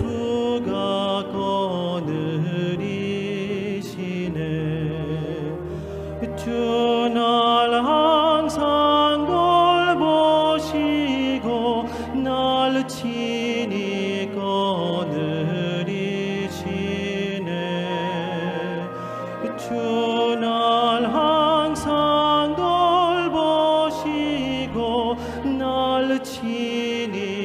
예수가 거느리시네. 주 날 항상 돌보시고 날 친히 거느리시네. 주 날 항상 돌보시고 날 친히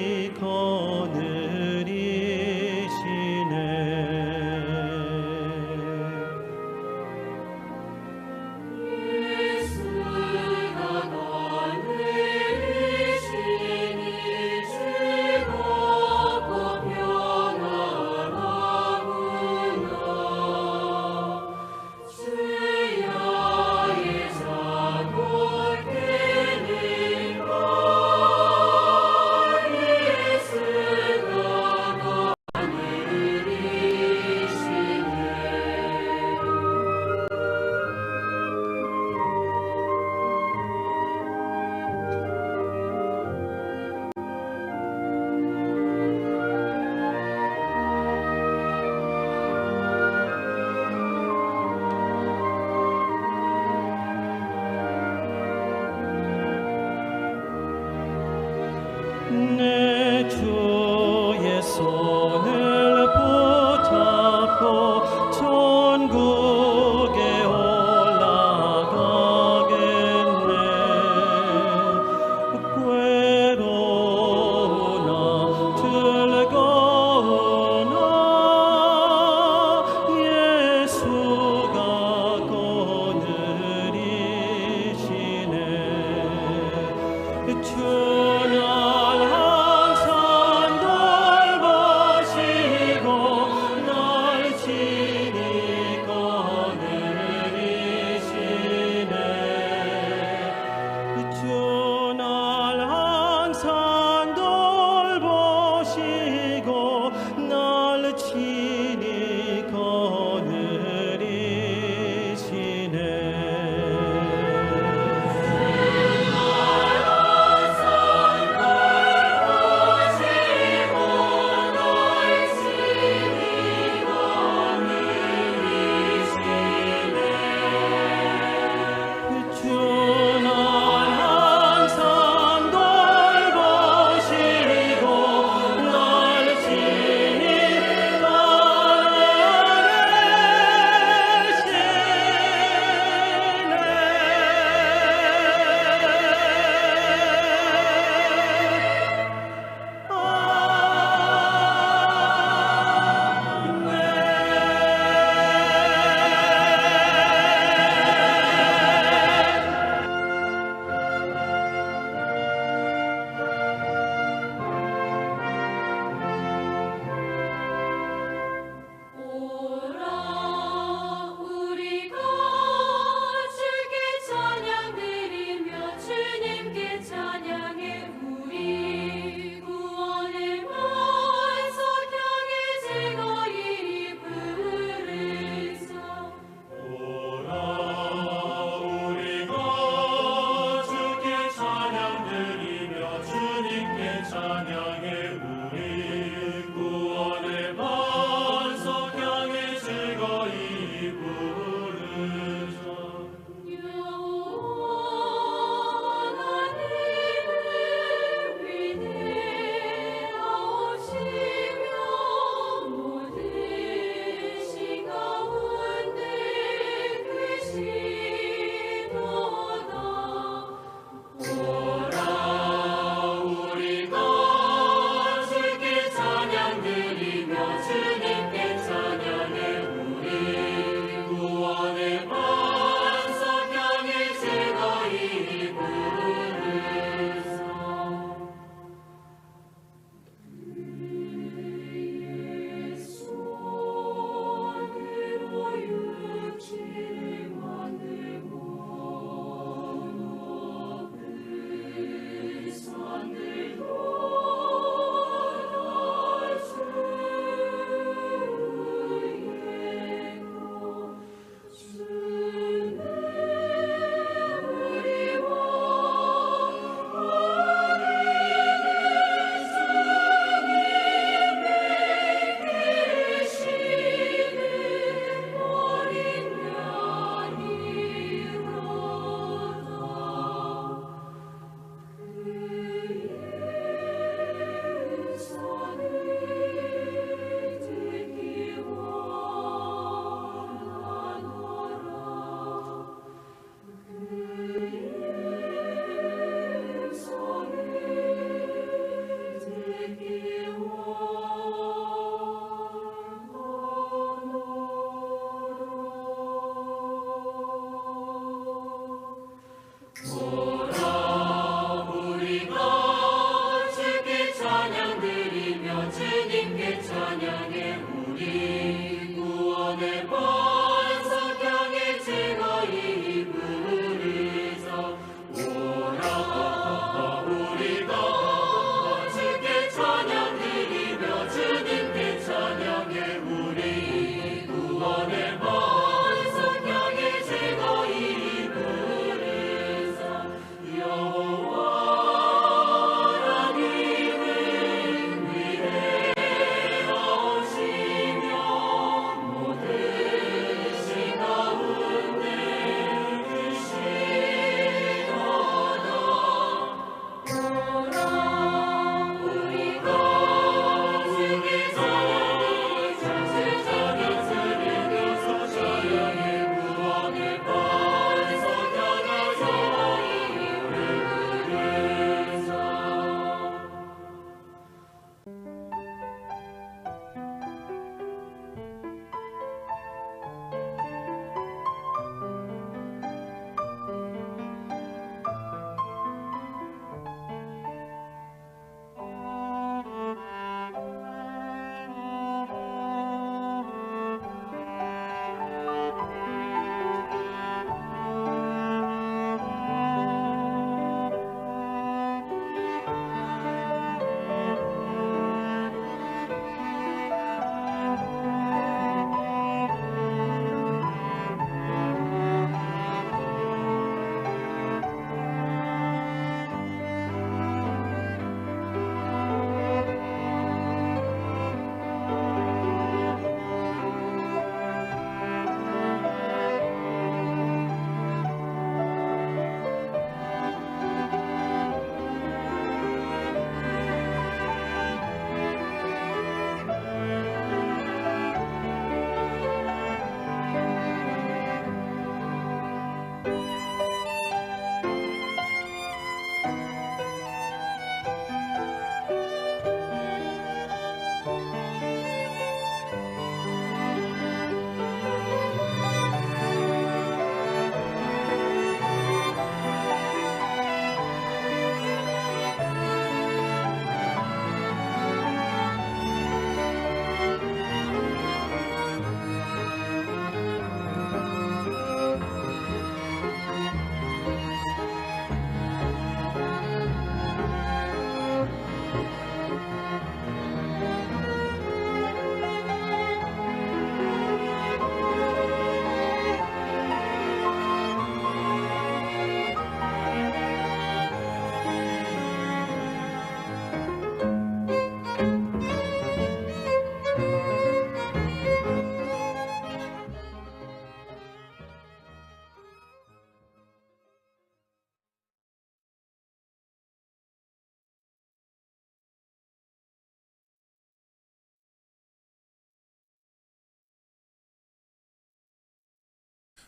내 주의 손을 붙잡고 천국에 올라가겠네. 괴로우나 즐거우나 예수가 거느리시네. 주 날 항상 돌보시고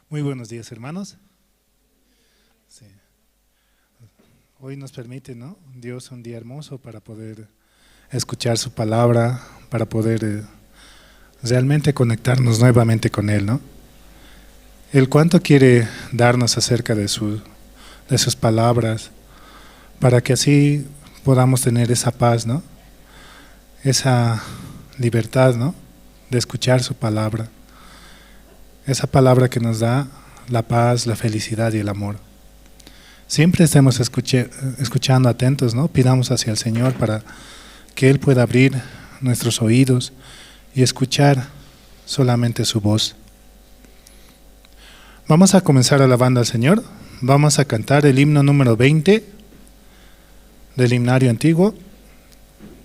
Muy buenos días, hermanos. Sí. Hoy nos permite, ¿no? Dios un día hermoso para poder escuchar su palabra, para poder realmente conectarnos nuevamente con Él, ¿no? Él cuánto quiere darnos acerca de sus palabras, para que así podamos tener esa paz, ¿no? Esa libertad, ¿no? De escuchar su palabra. Esa palabra que nos da la paz, la felicidad y el amor. Siempre estemos escuchando atentos, ¿no? Pidamos hacia el Señor para que Él pueda abrir nuestros oídos y escuchar solamente su voz. Vamos a comenzar alabando al Señor. Vamos a cantar el himno número 20 del himnario antiguo.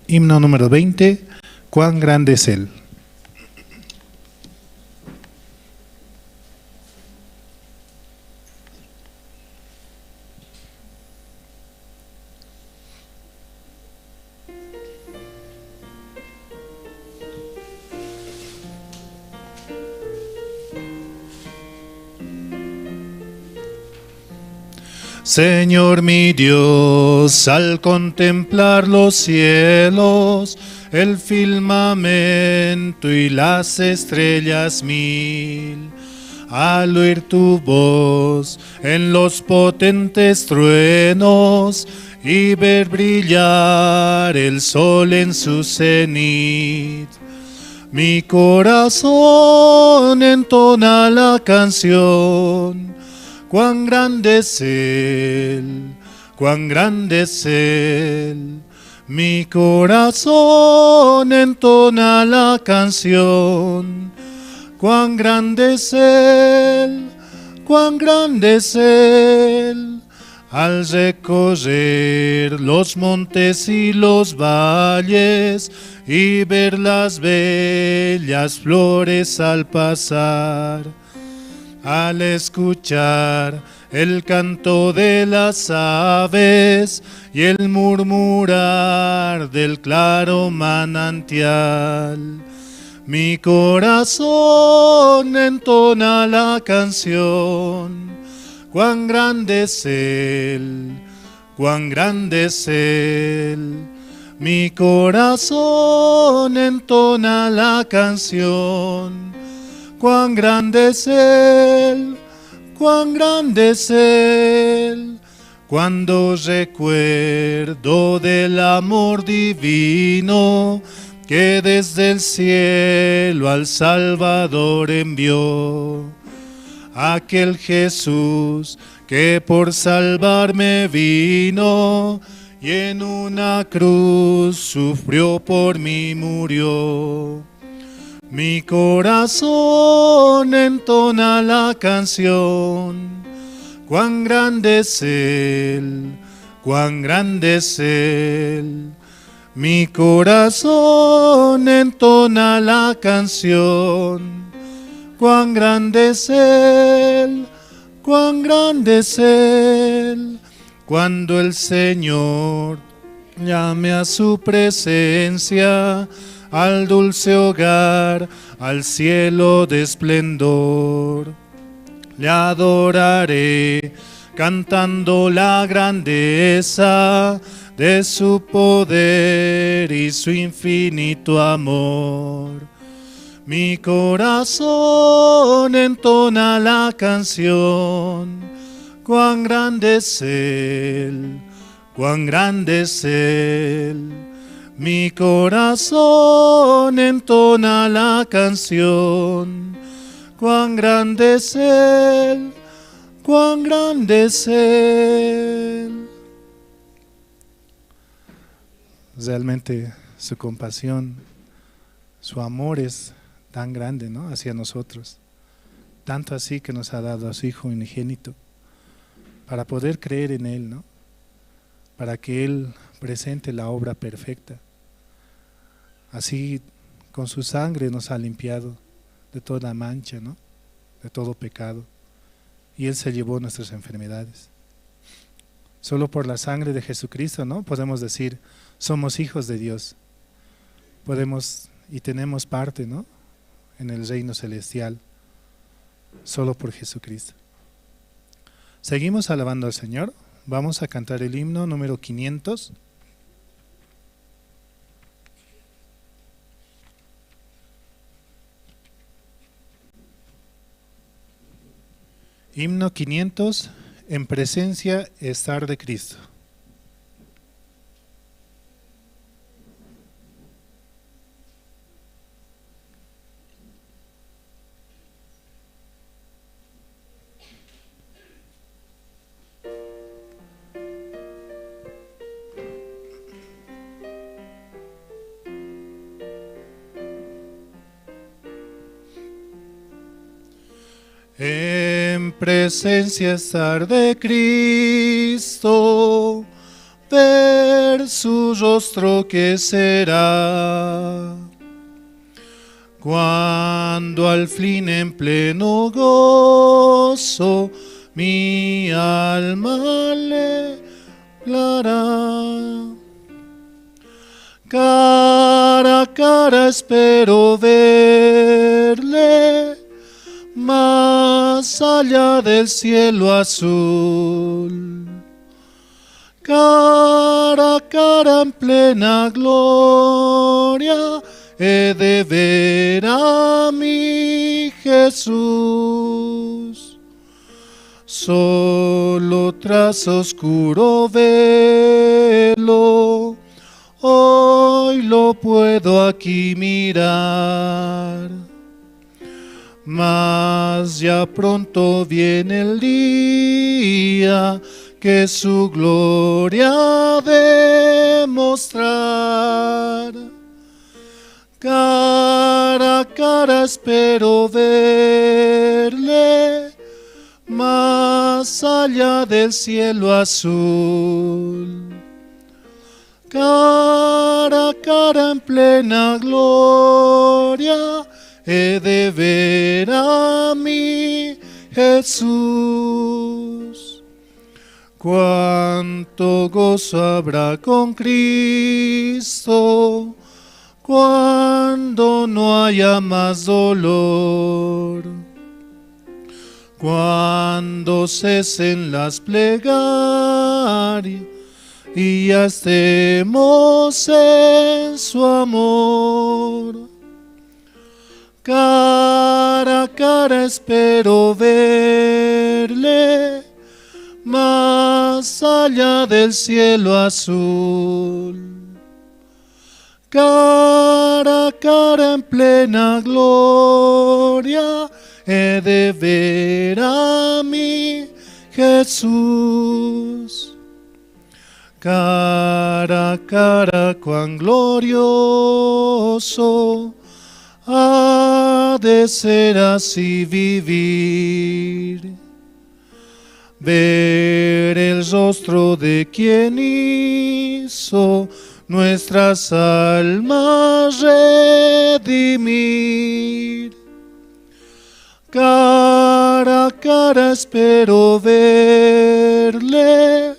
Himno número 20, cuán grande es Él. Señor mi Dios, al contemplar los cielos, el firmamento y las estrellas mil, al oír tu voz en los potentes truenos y ver brillar el sol en su cenit, Mi corazón entona la canción. Cuán grande es Él, cuán grande es Él. Mi corazón entona la canción. Cuán grande es Él, cuán grande es Él. Al recorrer los montes y los valles y ver las bellas flores al pasar, al escuchar el canto de las aves y el murmurar del claro manantial, mi corazón entona la canción. Cuán grande es Él, cuán grande es Él. Mi corazón entona la canción. Cuán grande es Él, cuán grande es Él. Cuando recuerdo del amor divino que desde el cielo al Salvador envió. Aquel Jesús que por salvarme vino y en una cruz sufrió por mí, murió. Mi corazón entona la canción. Cuán grande es Él, cuán grande es Él. Mi corazón entona la canción. Cuán grande es Él, cuán grande es Él. Cuando el Señor llame a su presencia, al dulce hogar, al cielo de esplendor, le adoraré cantando la grandeza de su poder y su infinito amor. Mi corazón entona la canción. Cuán grande es Él, cuán grande es Él. Mi corazón entona la canción. Cuán grande es Él, cuán grande es Él. Realmente su compasión, su amor es tan grande, ¿no?, hacia nosotros, tanto así que nos ha dado a su Hijo unigénito para poder creer en Él, ¿no?, para que Él presente la obra perfecta. Así con su sangre nos ha limpiado de toda mancha, ¿no?, de todo pecado, y Él se llevó nuestras enfermedades. Solo por la sangre de Jesucristo, ¿no?, podemos decir somos hijos de Dios, podemos y tenemos parte, ¿no?, en el reino celestial, solo por Jesucristo. Seguimos alabando al Señor. Vamos a cantar el himno número 500. Himno 500, en presencia estar de Cristo. En presencia estar de Cristo, ver su rostro que será, cuando al fin en pleno gozo mi alma le hablará. Cara a cara espero verle, más allá del cielo azul. Cara a cara en plena gloria, he de ver a mi Jesús. Solo tras oscuro velo, hoy lo puedo aquí mirar. Mas ya pronto viene el día que su gloria ha de mostrar. Cara a cara espero verle, más allá del cielo azul. Cara a cara en plena gloria, he de ver a mi Jesús. Cuánto gozo habrá con Cristo, cuando no haya más dolor. Cuando cesen las plegarias y ya estemos en su amor. Cara a cara espero verle, más allá del cielo azul. Cara a cara en plena gloria, he de ver a mi Jesús. Cara a cara, cuán glorioso ha de ser así vivir. Ver el rostro de quien hizo nuestras almas redimir. Cara a cara espero verle,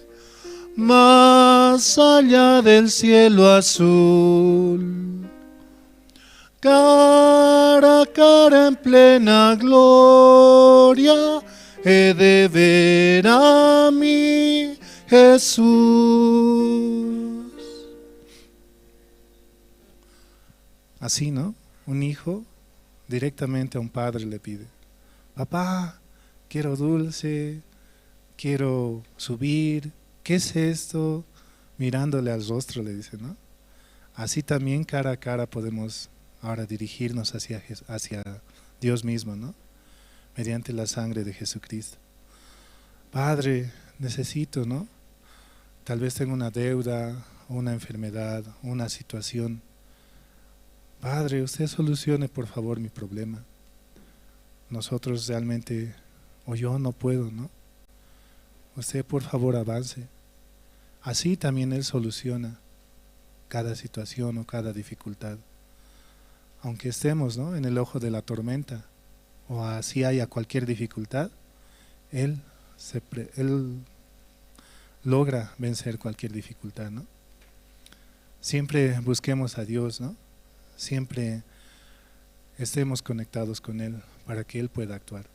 más allá del cielo azul. Cara a cara en plena gloria, he de ver a mi Jesús. Así, ¿no? Un hijo directamente a un padre le pide: papá, quiero dulce, quiero subir, ¿qué es esto? Mirándole al rostro le dice, ¿no? Así también cara a cara podemos ahora dirigirnos hacia Dios mismo, ¿no? Mediante la sangre de Jesucristo. Padre, necesito, ¿no? Tal vez tengo una deuda, una enfermedad, una situación. Padre, usted solucione por favor mi problema. Nosotros realmente, o yo no puedo, ¿no? Usted por favor avance. Así también Él soluciona cada situación o cada dificultad. Aunque estemos, ¿no?, en el ojo de la tormenta, o así haya cualquier dificultad, Él logra vencer cualquier dificultad, ¿no? Siempre busquemos a Dios, ¿no? Siempre estemos conectados con Él para que Él pueda actuar.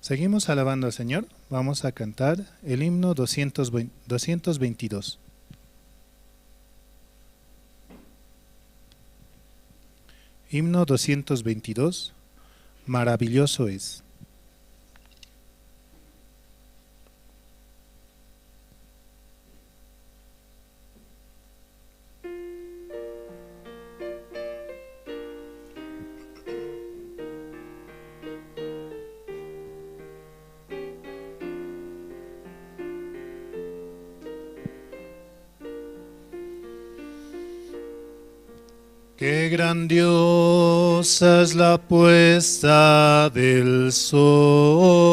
Seguimos alabando al Señor. Vamos a cantar el himno 222. Himno 222, maravilloso es. Qué grandiosa es la puesta del sol,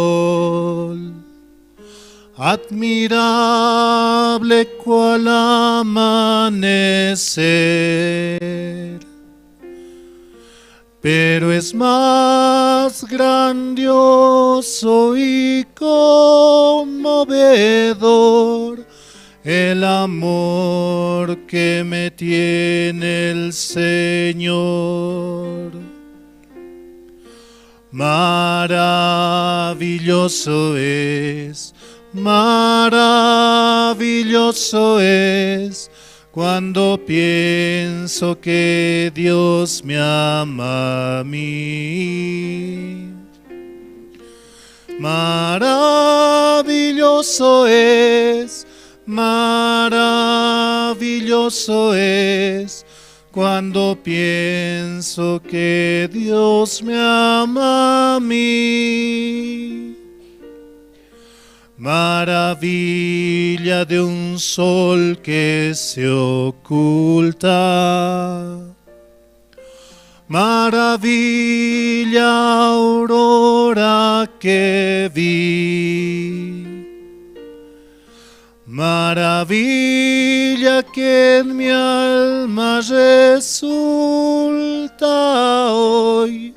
admirable cual amanecer, pero es más grandioso y conmovedor el amor que me tiene el Señor. Maravilloso es cuando pienso que Dios me ama a mí. Maravilloso es Maravilloso es cuando pienso que Dios me ama a mí. Maravilla de un sol que se oculta. Maravilla aurora que vi. Maravilla que en mi alma resulta hoy,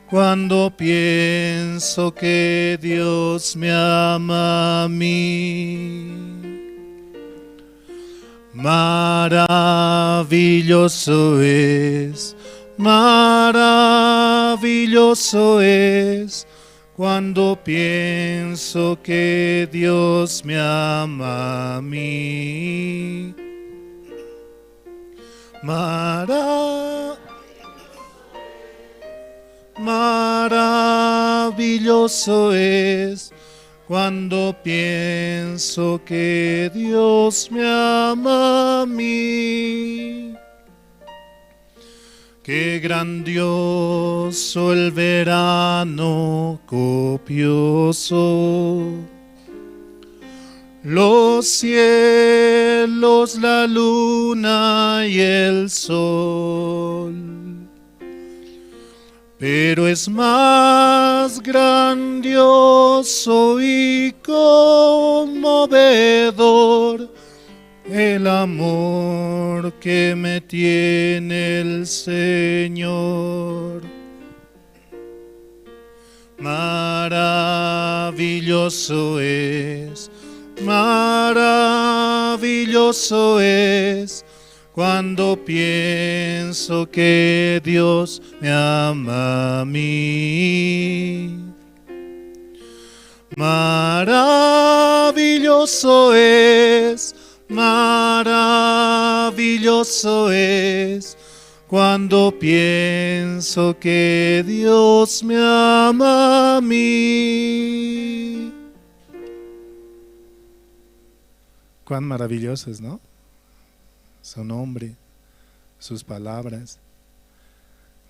cuando pienso que Dios me ama a mí. Maravilloso es cuando pienso que Dios me ama a mí. Maravilloso es cuando pienso que Dios me ama a mí. Qué grandioso el verano copioso, los cielos, la luna y el sol. Pero es más grandioso y conmovedor el amor que me tiene el Señor. Maravilloso es cuando pienso que Dios me ama a mí. Maravilloso es cuando pienso que Dios me ama a mí. Cuán maravilloso es, ¿no? Su nombre, sus palabras,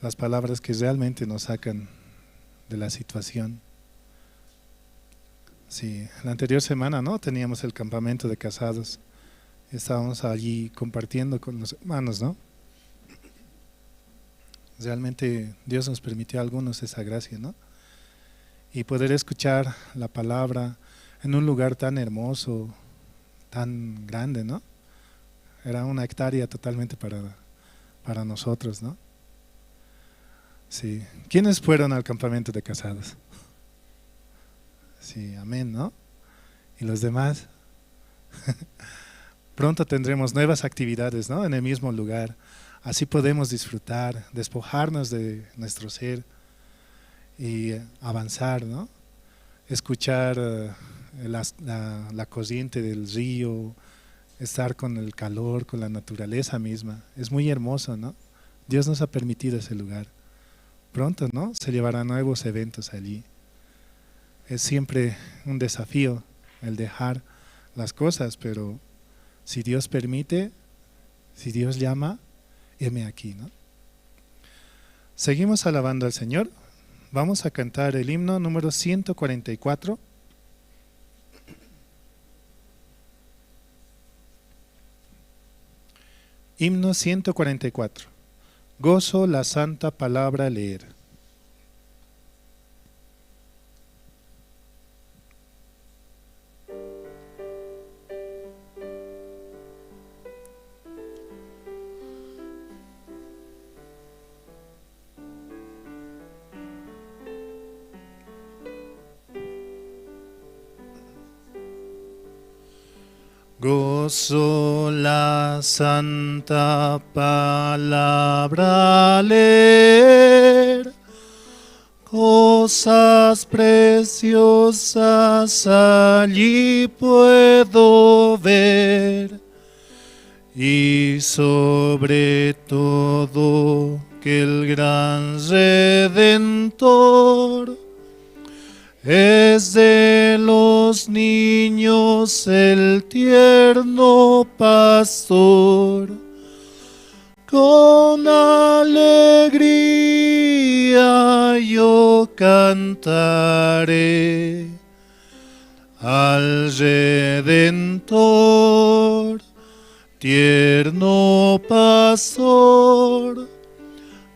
las palabras que realmente nos sacan de la situación. Sí, la anterior semana, ¿no? Teníamos el campamento de casados. Estábamos allí compartiendo con los hermanos, ¿no? Realmente Dios nos permitió a algunos esa gracia, ¿no? Y poder escuchar la palabra en un lugar tan hermoso, tan grande, ¿no? Era una hectárea totalmente para nosotros, ¿no? Sí. ¿Quiénes fueron al campamento de casados? Sí, amén, ¿no? ¿Y los demás? Pronto tendremos nuevas actividades, ¿no? En el mismo lugar. Así podemos disfrutar, despojarnos de nuestro ser y avanzar, ¿no? Escuchar la corriente del río, estar con el calor, con la naturaleza misma. Es muy hermoso, ¿no? Dios nos ha permitido ese lugar. Pronto, ¿no? Se llevarán nuevos eventos allí. Es siempre un desafío el dejar las cosas, pero si Dios permite, si Dios llama, heme aquí, ¿no? Seguimos alabando al Señor. Vamos a cantar el himno número 144. Himno 144. Gozo la santa palabra leer. Gozo la santa palabra leer, cosas preciosas allí puedo ver, y sobre todo que el gran Redentor es de los niños el tierno pastor. Con alegría yo cantaré al Redentor, tierno pastor,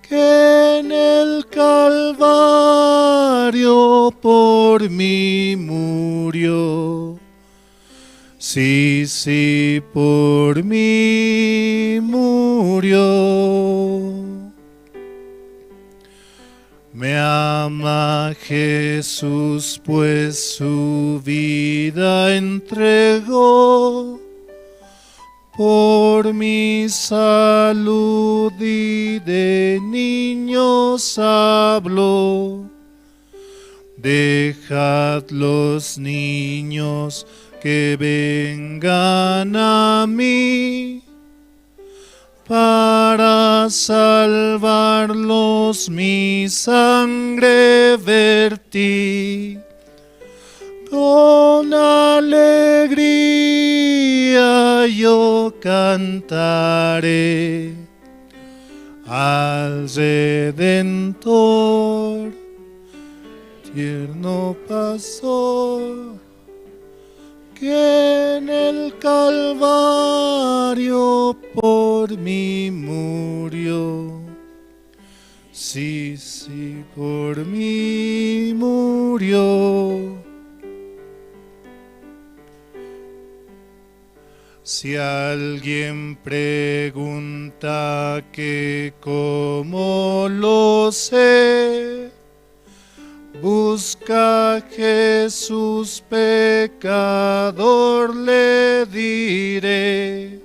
que en el Calvario por mí murió. Sí, sí, por mí murió. Me ama Jesús, pues su vida entregó. Por mi salud y de niños habló. Dejad los niños que vengan a mí, para salvarlos mi sangre vertí. Con alegría yo cantaré al Redentor, tierno pastor, que en el Calvario por mí murió. Sí, sí, por mí murió. Si alguien pregunta que cómo lo sé, busca a Jesús pecador, le diré.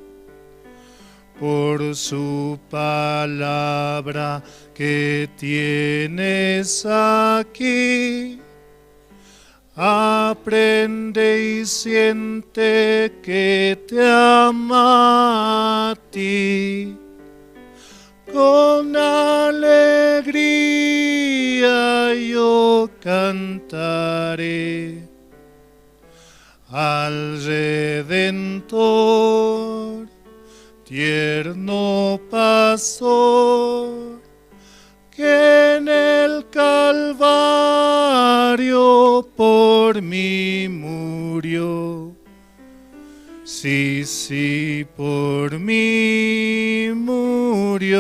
Por su palabra que tienes aquí, aprende y siente que te ama a ti. Con alegría yo cantaré al Redentor, tierno pastor, que en el Calvario por mí murió. Sí, sí, por mí murió.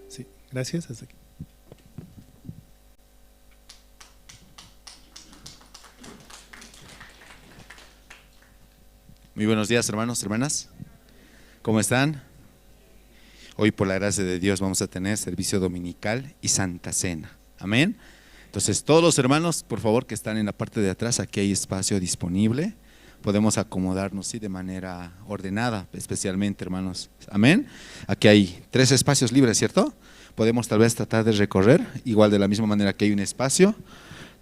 Sí, gracias. Hasta aquí. Muy buenos días, hermanos, hermanas. ¿Cómo están? Hoy, por la gracia de Dios, vamos a tener servicio dominical y Santa Cena. Amén. Entonces, todos los hermanos, por favor, que están en la parte de atrás, aquí hay espacio disponible. Podemos acomodarnos, sí, de manera ordenada, especialmente, hermanos. Amén. Aquí hay 3 espacios libres, ¿cierto? Podemos tal vez tratar de recorrer, igual de la misma manera que hay un espacio.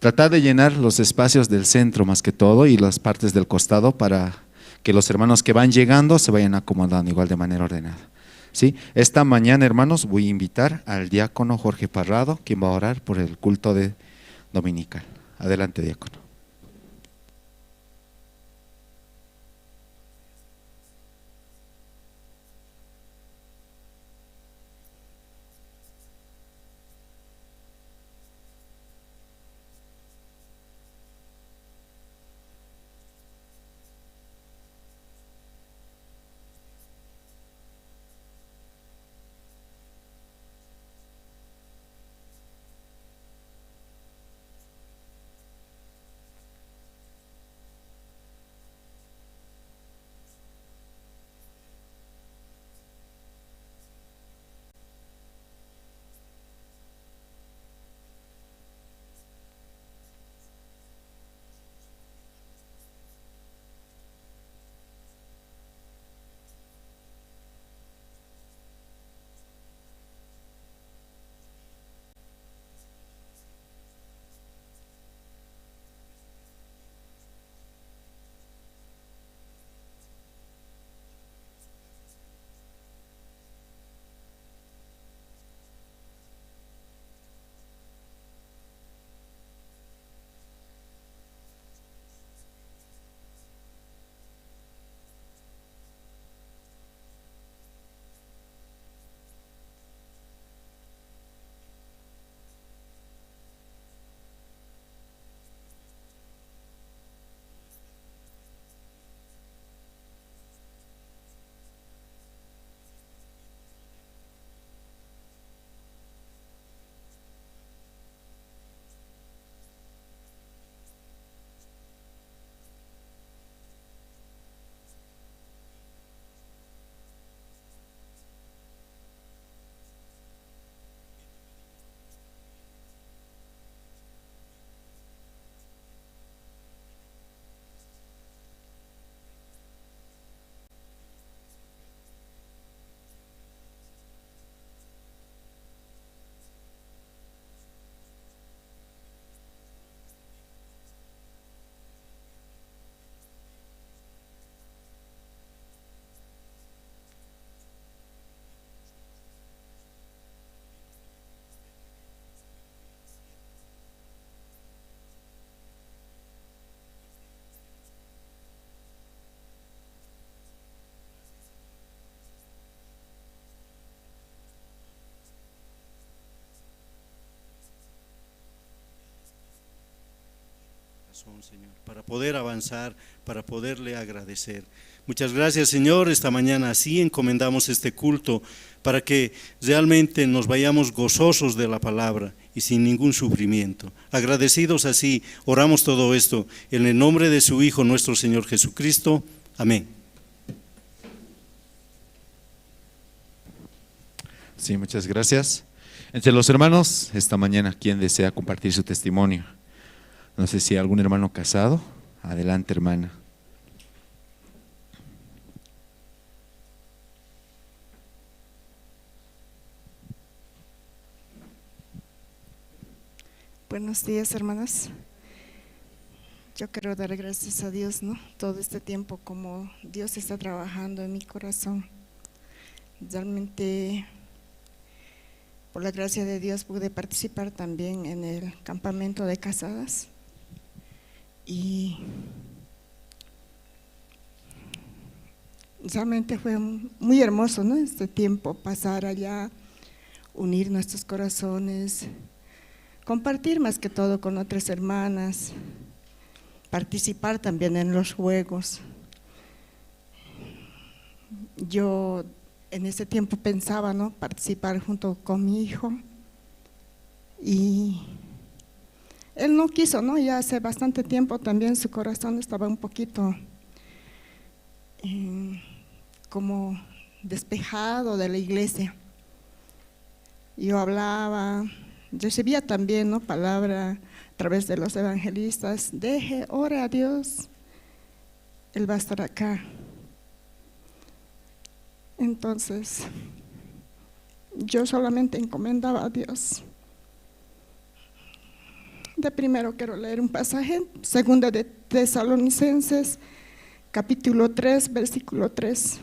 Tratar de llenar los espacios del centro más que todo y las partes del costado para que los hermanos que van llegando se vayan acomodando igual de manera ordenada. ¿Sí? Esta mañana, hermanos, voy a invitar al diácono Jorge Parrado, quien va a orar por el culto de dominical. Adelante, diácono. corazón, Señor, para poder avanzar, para poderle agradecer. Muchas gracias, Señor. Esta mañana así encomendamos este culto para que realmente nos vayamos gozosos de la palabra y sin ningún sufrimiento. Agradecidos así, oramos todo esto en el nombre de su Hijo, nuestro Señor Jesucristo. Amén. Sí, muchas gracias. Entre los hermanos, esta mañana, ¿quién desea compartir su testimonio? No sé si algún hermano casado. Adelante, hermana. Buenos días, hermanas. Yo quiero dar gracias a Dios, ¿no? Todo este tiempo como Dios está trabajando en mi corazón. Realmente, por la gracia de Dios, pude participar también en el campamento de casadas. Y realmente fue muy hermoso, ¿no? Este tiempo, pasar allá, unir nuestros corazones, compartir más que todo con otras hermanas, participar también en los juegos. Yo en ese tiempo pensaba, ¿no?, participar junto con mi hijo, y él no quiso, ¿no? Ya hace bastante tiempo también su corazón estaba un poquito como despejado de la iglesia. Yo hablaba, recibía también, ¿no?, palabra a través de los evangelistas: ore a Dios, Él va a estar acá. Entonces, yo solamente encomendaba a Dios. De primero quiero leer un pasaje, segunda de Tesalonicenses, capítulo 3, versículo 3.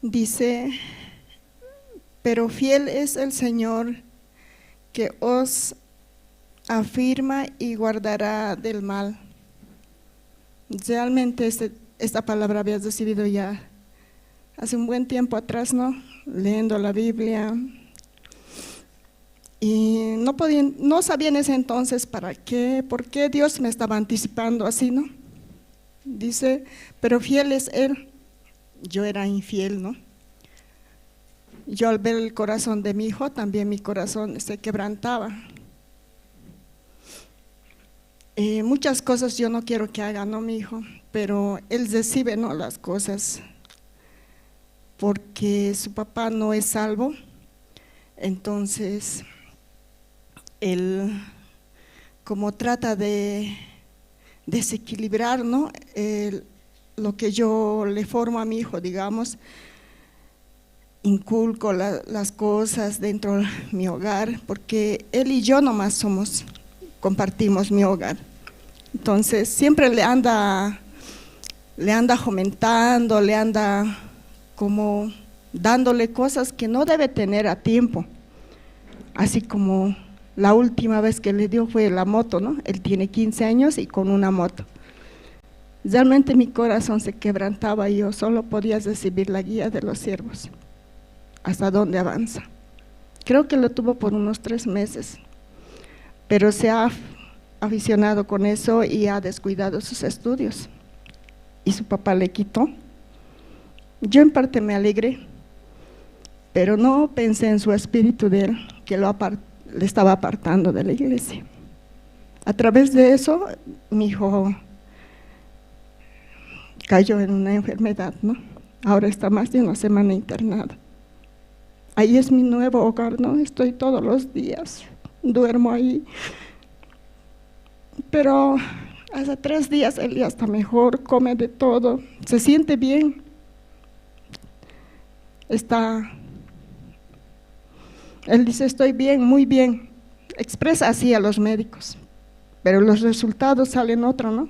Dice: pero fiel es el Señor, que os afirma y guardará del mal. Realmente esta palabra había recibido ya hace un buen tiempo atrás, ¿no?, leyendo la Biblia, y no sabía en ese entonces por qué Dios me estaba anticipando así, ¿no? Dice: pero fiel es Él. Yo era infiel, ¿no? Yo al ver el corazón de mi hijo, también mi corazón se quebrantaba. Muchas cosas yo no quiero que haga, ¿no?, mi hijo, pero él recibe, ¿no?, las cosas, porque su papá no es salvo. Entonces él, como trata de desequilibrar, ¿no?, lo que yo le formo a mi hijo, digamos, inculco las cosas dentro de mi hogar, porque él y yo nomás compartimos mi hogar. Entonces siempre le anda fomentando, le anda como dándole cosas que no debe tener a tiempo. Así como la última vez que le dio fue la moto, ¿no? Él tiene 15 años y con una moto. Realmente mi corazón se quebrantaba y yo solo podía recibir la guía de los siervos. ¿Hasta dónde avanza? Creo que lo tuvo por unos 3 meses, pero se ha aficionado con eso y ha descuidado sus estudios, y su papá le quitó. Yo en parte me alegré, pero no pensé en su espíritu de él, que le estaba apartando de la iglesia. A través de eso, mi hijo cayó en una enfermedad, ¿no? Ahora está más de una semana internado. Ahí es mi nuevo hogar, ¿no? Estoy todos los días, duermo ahí. Pero hace 3 días él ya está mejor, come de todo, se siente bien. Él dice: estoy bien, muy bien. Expresa así a los médicos, pero los resultados salen otro, ¿no?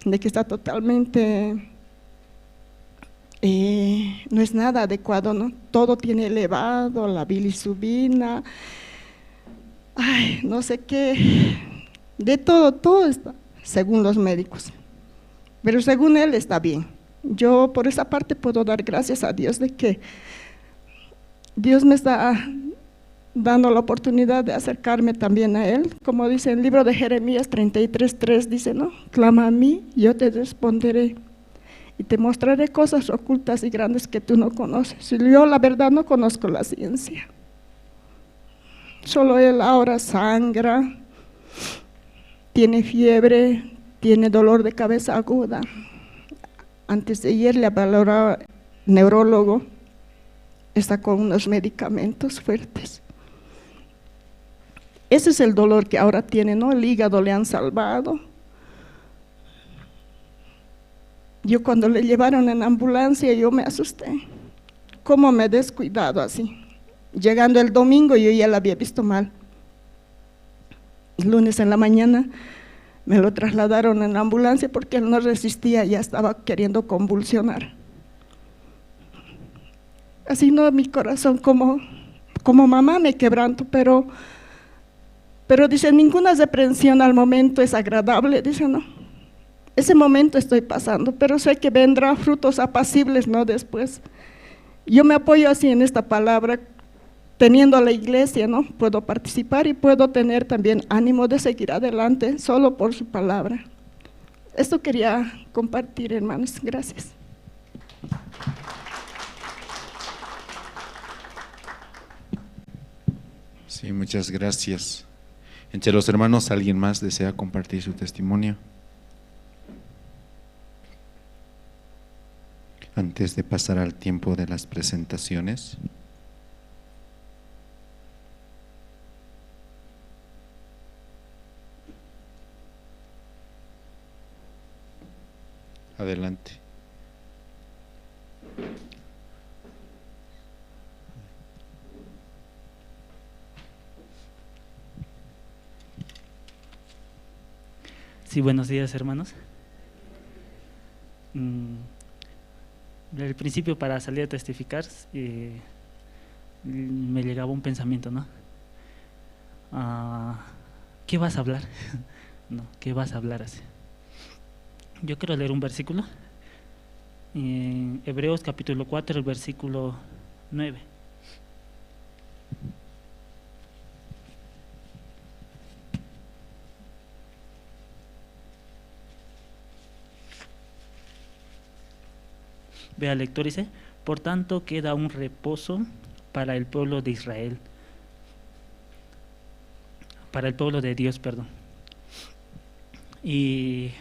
De que está totalmente, no es nada adecuado, ¿no? Todo tiene elevado, la bilirrubina, no sé qué, de todo está, según los médicos. Pero según él está bien. Yo por esa parte puedo dar gracias a Dios de que Dios me está dando la oportunidad de acercarme también a Él, como dice en el libro de Jeremías 33:3, dice, ¿no? Clama a mí, yo te responderé y te mostraré cosas ocultas y grandes que tú no conoces. Y yo la verdad no conozco la ciencia, solo él ahora sangra, tiene fiebre, tiene dolor de cabeza aguda. Antes de ayer le valoraba neurólogo, está con unos medicamentos fuertes. Ese es el dolor que ahora tiene, ¿no? El hígado le han salvado. Yo cuando le llevaron en ambulancia, yo me asusté. ¿Cómo me he descuidado así? Llegando el domingo, yo ya la había visto mal. El lunes en la mañana me lo trasladaron en la ambulancia porque él no resistía, ya estaba queriendo convulsionar. Así no, mi corazón como mamá me quebranto, pero dice, ninguna reprensión al momento es agradable, dice, no. Ese momento estoy pasando, pero sé que vendrá frutos apacibles, ¿no? Después. Yo me apoyo así en esta palabra, teniendo a la iglesia, ¿no? Puedo participar y puedo tener también ánimo de seguir adelante solo por su palabra. Esto quería compartir, hermanos. Gracias. Sí, muchas gracias. Entre los hermanos, ¿alguien más desea compartir su testimonio? Antes de pasar al tiempo de las presentaciones. Adelante. Sí, buenos días, hermanos. Al principio, para salir a testificar, me llegaba un pensamiento, ¿no? ¿Qué vas a hablar? No, ¿qué vas a hablar así? Yo quiero leer un versículo, en Hebreos capítulo 4, el versículo 9. Vea, lector, dice, por tanto queda un reposo para el pueblo de Israel, para el pueblo de Dios, perdón. Y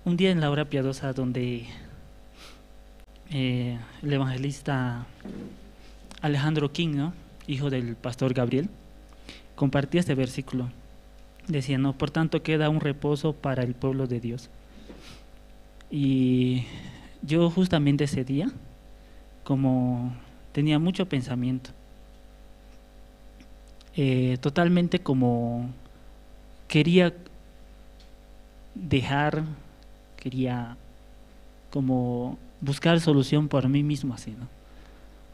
un día en la hora piadosa donde el evangelista Alejandro King, ¿no?, hijo del pastor Gabriel, compartía este versículo. Decía, no, por tanto queda un reposo para el pueblo de Dios. Y yo justamente ese día, como tenía mucho pensamiento, totalmente como quería como buscar solución por mí mismo, así, ¿no?,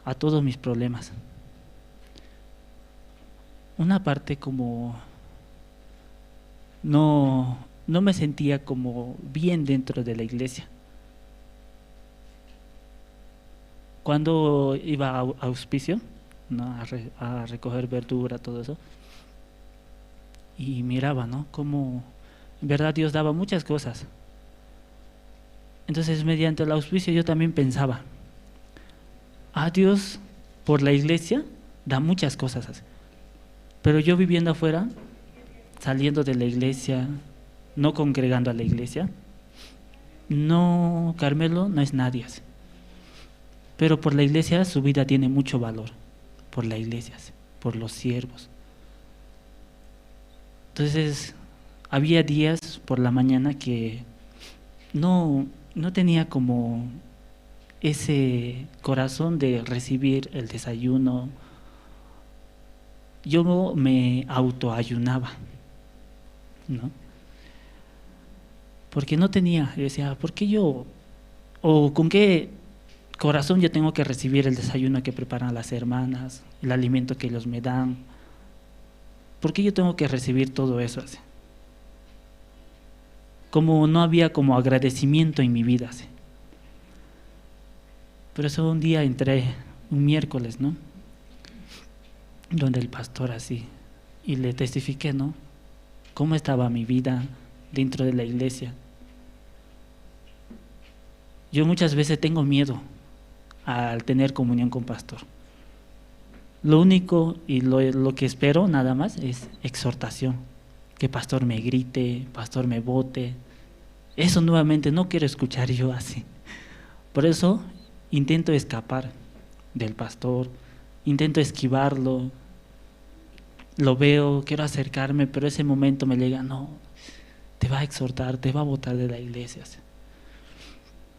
a todos mis problemas. Una parte como no me sentía como bien dentro de la iglesia. Cuando iba a auspicio, ¿no?, a recoger verdura, todo eso, y miraba, ¿no?, cómo en verdad Dios daba muchas cosas. Entonces, mediante el auspicio yo también pensaba, Dios por la iglesia da muchas cosas, pero yo viviendo afuera, saliendo de la iglesia, no congregando a la iglesia, no, Carmelo no es nadie así. Pero por la iglesia su vida tiene mucho valor, por la iglesia, por los siervos. Entonces, había días por la mañana que no tenía como ese corazón de recibir el desayuno. Yo me autoayunaba, ¿no? Porque no tenía, yo decía, ¿por qué yo? ¿O con qué corazón yo tengo que recibir el desayuno que preparan las hermanas, el alimento que ellos me dan? ¿Por qué yo tengo que recibir todo eso así? Como no había como agradecimiento en mi vida así. Por eso un día entré un miércoles, ¿no? Donde el pastor así, y le testifiqué, ¿no? Cómo estaba mi vida dentro de la iglesia. Yo muchas veces tengo miedo al tener comunión con pastor. Lo único y lo que espero nada más es exhortación, que pastor me grite, pastor me bote. Eso nuevamente no quiero escuchar yo así. Por eso intento escapar del pastor, intento esquivarlo, lo veo, quiero acercarme, pero ese momento me llega, no, te va a exhortar, te va a botar de la iglesia.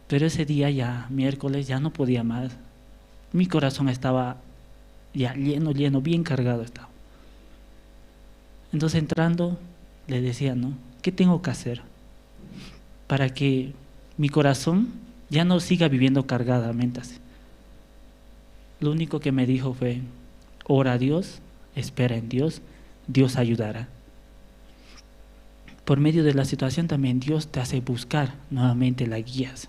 Pero ese día ya, miércoles, ya no podía más. Mi corazón estaba ya lleno, bien cargado estaba. Entonces entrando, le decía, ¿no? ¿Qué tengo que hacer para que mi corazón ya no siga viviendo cargadamente así? Lo único que me dijo fue, ora a Dios, espera en Dios, Dios ayudará. Por medio de la situación también Dios te hace buscar nuevamente las guías.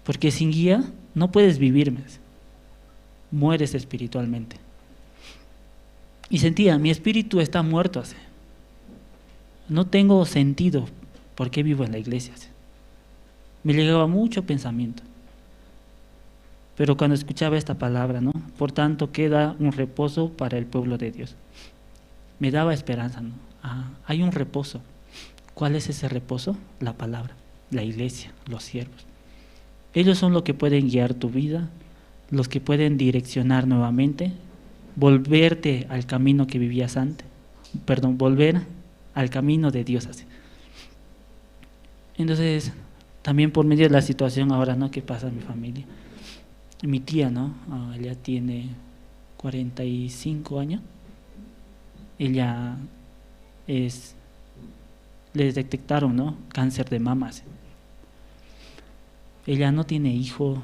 Porque sin guía no puedes vivir más. Mueres espiritualmente. Y sentía, mi espíritu está muerto así. No tengo sentido por qué vivo en la iglesia. Así. Me llegaba mucho pensamiento. Pero cuando escuchaba esta palabra, ¿no? Por tanto queda un reposo para el pueblo de Dios. Me daba esperanza, ¿no? Hay un reposo. ¿Cuál es ese reposo? La palabra, la iglesia, los siervos. Ellos son los que pueden guiar tu vida, los que pueden direccionar nuevamente, volverte al camino que vivías antes, volver al camino de Dios así. Entonces, también por medio de la situación ahora, ¿no? ¿Qué pasa en mi familia? Mi tía, ¿no? Ella tiene 45 años. Ella les detectaron, ¿no? Cáncer de mama. Así. Ella no tiene hijo,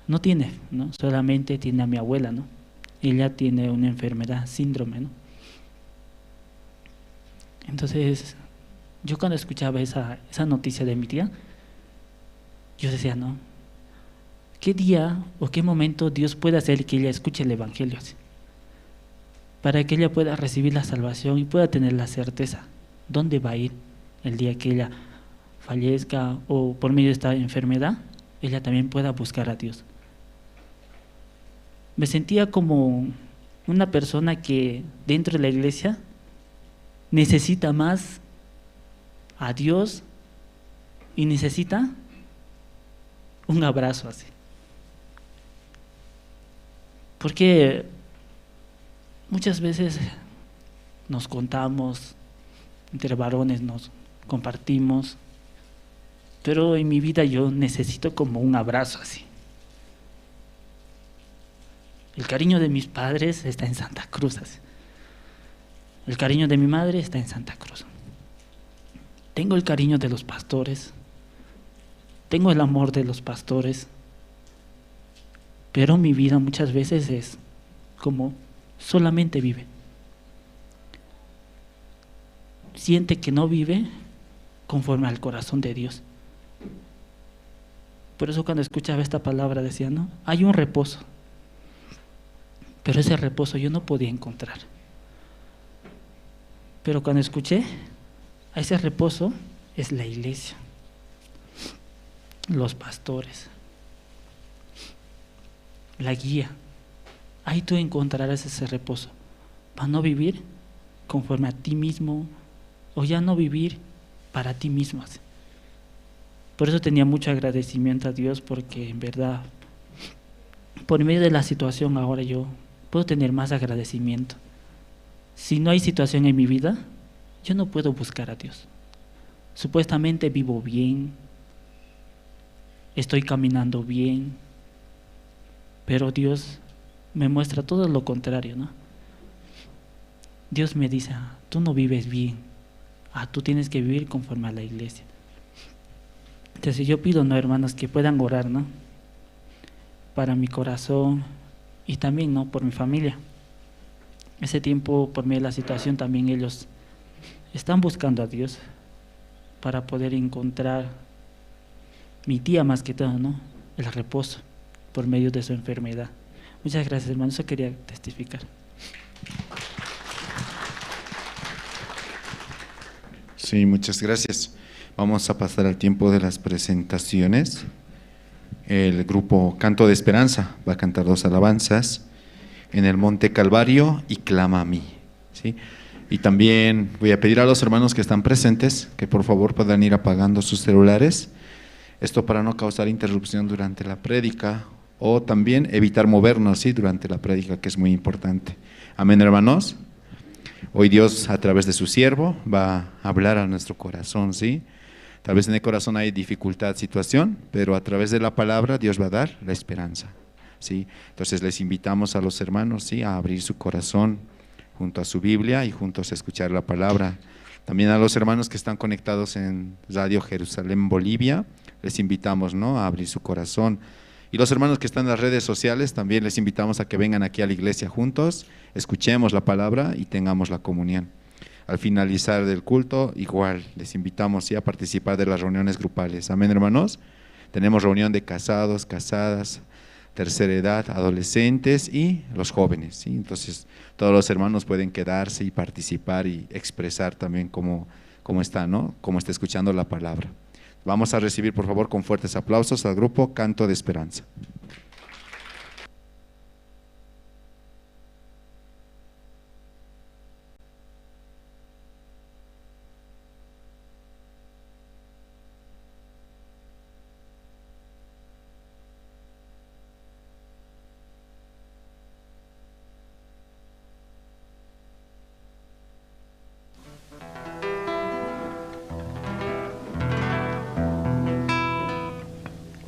no tiene, ¿no? Solamente tiene a mi abuela, ¿no? Ella tiene una enfermedad, síndrome, ¿no? Entonces, yo cuando escuchaba esa noticia de mi tía, yo decía, ¿no? ¿Qué día o qué momento Dios puede hacer que ella escuche el Evangelio así? Para que ella pueda recibir la salvación y pueda tener la certeza dónde va a ir el día que ella fallezca o por medio de esta enfermedad, ella también pueda buscar a Dios. Me sentía como una persona que dentro de la iglesia necesita más a Dios y necesita un abrazo así. Porque muchas veces nos contamos, entre varones nos compartimos, pero en mi vida yo necesito como un abrazo así. El cariño de mis padres está en Santa Cruz así. El cariño de mi madre está en Santa Cruz. Tengo el cariño de los pastores, tengo el amor de los pastores, pero mi vida muchas veces es como solamente vive. Siente que no vive conforme al corazón de Dios. Por eso cuando escuchaba esta palabra decía, ¿no? Hay un reposo, pero ese reposo yo no podía encontrar. Pero cuando escuché, a ese reposo es la iglesia, los pastores, la guía. Ahí tú encontrarás ese reposo para no vivir conforme a ti mismo o ya no vivir para ti mismo. Por eso tenía mucho agradecimiento a Dios, porque en verdad por medio de la situación ahora yo puedo tener más agradecimiento. Si no hay situación en mi vida, yo no puedo buscar a Dios. Supuestamente vivo bien, estoy caminando bien, pero Dios me muestra todo lo contrario, ¿no? Dios me dice, tú no vives bien, tú tienes que vivir conforme a la iglesia. Entonces yo pido, ¿no, hermanos, que puedan orar, ¿no? Para mi corazón y también, ¿no? Por mi familia. Ese tiempo, por medio de la situación, también ellos están buscando a Dios para poder encontrar, mi tía más que todo, ¿no? El reposo, por medio de su enfermedad. Muchas gracias, hermano. Eso quería testificar. Sí, muchas gracias. Vamos a pasar al tiempo de las presentaciones. El grupo Canto de Esperanza va a cantar 2 alabanzas, En el Monte Calvario y Clama a mí, ¿sí? Y también voy a pedir a los hermanos que están presentes que por favor puedan ir apagando sus celulares, esto para no causar interrupción durante la prédica o también evitar movernos, ¿sí?, durante la prédica, que es muy importante. Amén, hermanos. Hoy Dios, a través de su siervo, va a hablar a nuestro corazón, ¿sí? Tal vez en el corazón hay dificultad, situación, pero a través de la palabra Dios va a dar la esperanza, ¿sí? Entonces les invitamos a los hermanos, ¿sí?, a abrir su corazón junto a su Biblia y juntos a escuchar la palabra. También a los hermanos que están conectados en Radio Jerusalén, Bolivia, les invitamos, ¿no?, a abrir su corazón. Y los hermanos que están en las redes sociales, también les invitamos a que vengan aquí a la iglesia juntos, escuchemos la palabra y tengamos la comunión. Al finalizar del culto, igual, les invitamos, ¿sí?, a participar de las reuniones grupales. Amén, hermanos. Tenemos reunión de casados, casadas, tercera edad, adolescentes y los jóvenes, ¿sí? Entonces, todos los hermanos pueden quedarse y participar y expresar también cómo está, ¿no?, cómo está escuchando la palabra. Vamos a recibir, por favor, con fuertes aplausos al grupo Canto de Esperanza.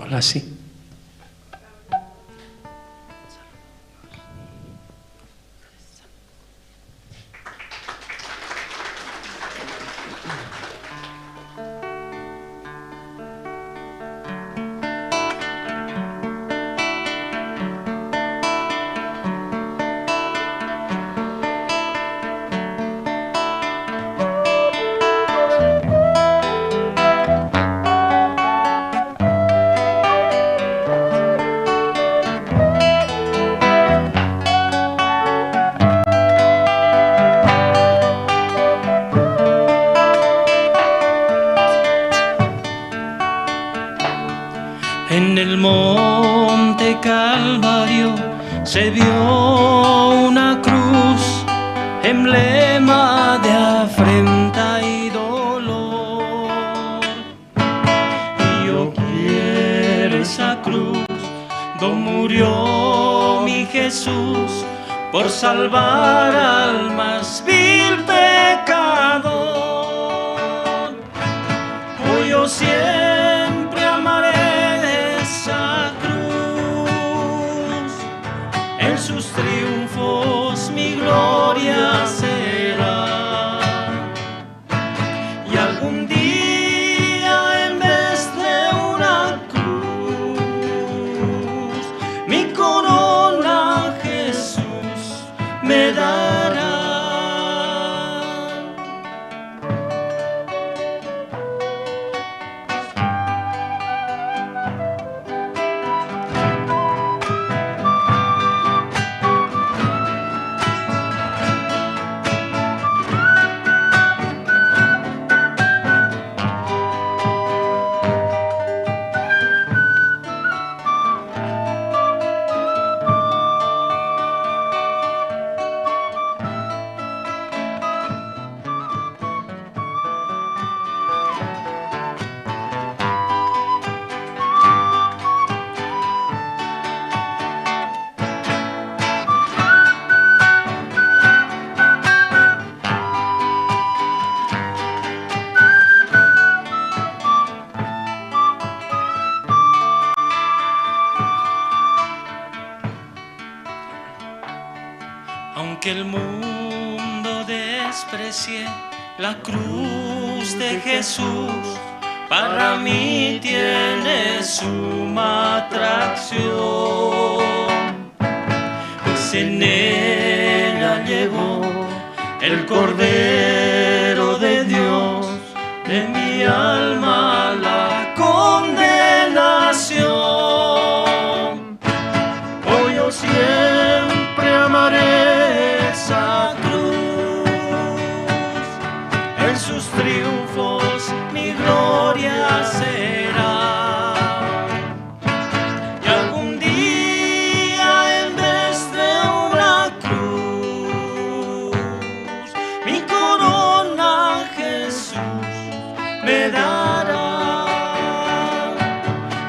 Hola, sí. En el monte Calvario se vio una cruz, emblema de afrenta y dolor. Y yo quiero esa cruz, donde murió mi Jesús, por salvar al más vil pecador. Hoy yo siempre amaré esa cruz, en sus triunfos mi gloria será. Y algún día en vez de una cruz, mi corona Jesús me dará. Aunque el mundo desprecie la cruz de Jesús, para mí tiene suma atracción, pues en ella llegó el Cordero de Dios, de mi alma la condenación.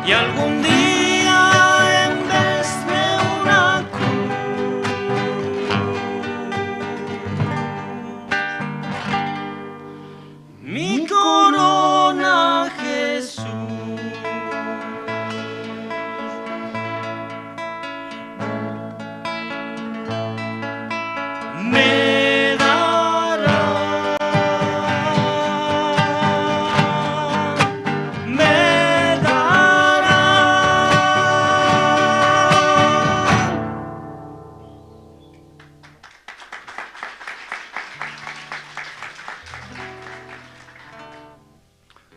y algún día en vez de una cruz mi corona Jesús me dará, me dará.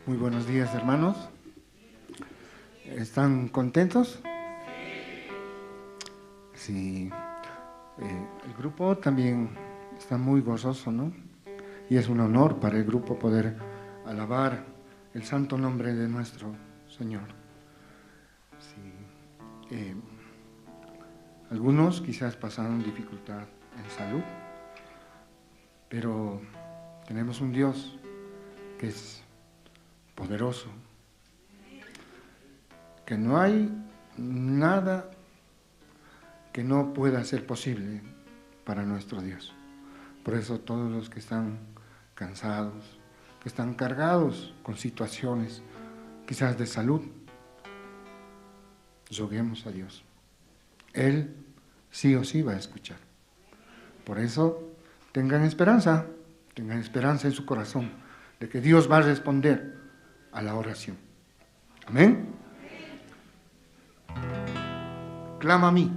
Muy buenos días, hermanos. ¿Están contentos? Sí. El grupo también está muy gozoso, ¿no? Y es un honor para el grupo poder alabar el santo nombre de nuestro Señor. Sí. Algunos quizás pasaron dificultad en salud, pero tenemos un Dios que es poderoso, que no hay nada que no pueda ser posible para nuestro Dios. Por eso todos los que están cansados, que están cargados con situaciones quizás de salud, roguemos a Dios. Él sí o sí va a escuchar. Por eso tengan esperanza en su corazón de que Dios va a responder a la oración. Amén. Clama a mí.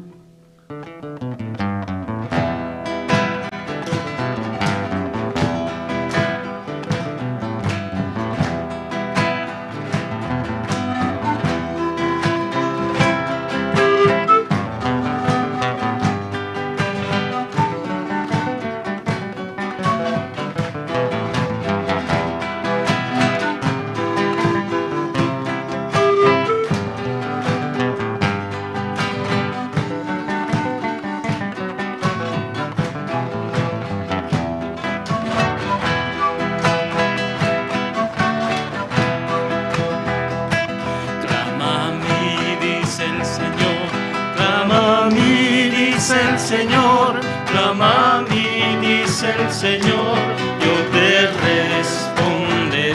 Señor, clama a mí, dice el Señor, yo te responderé.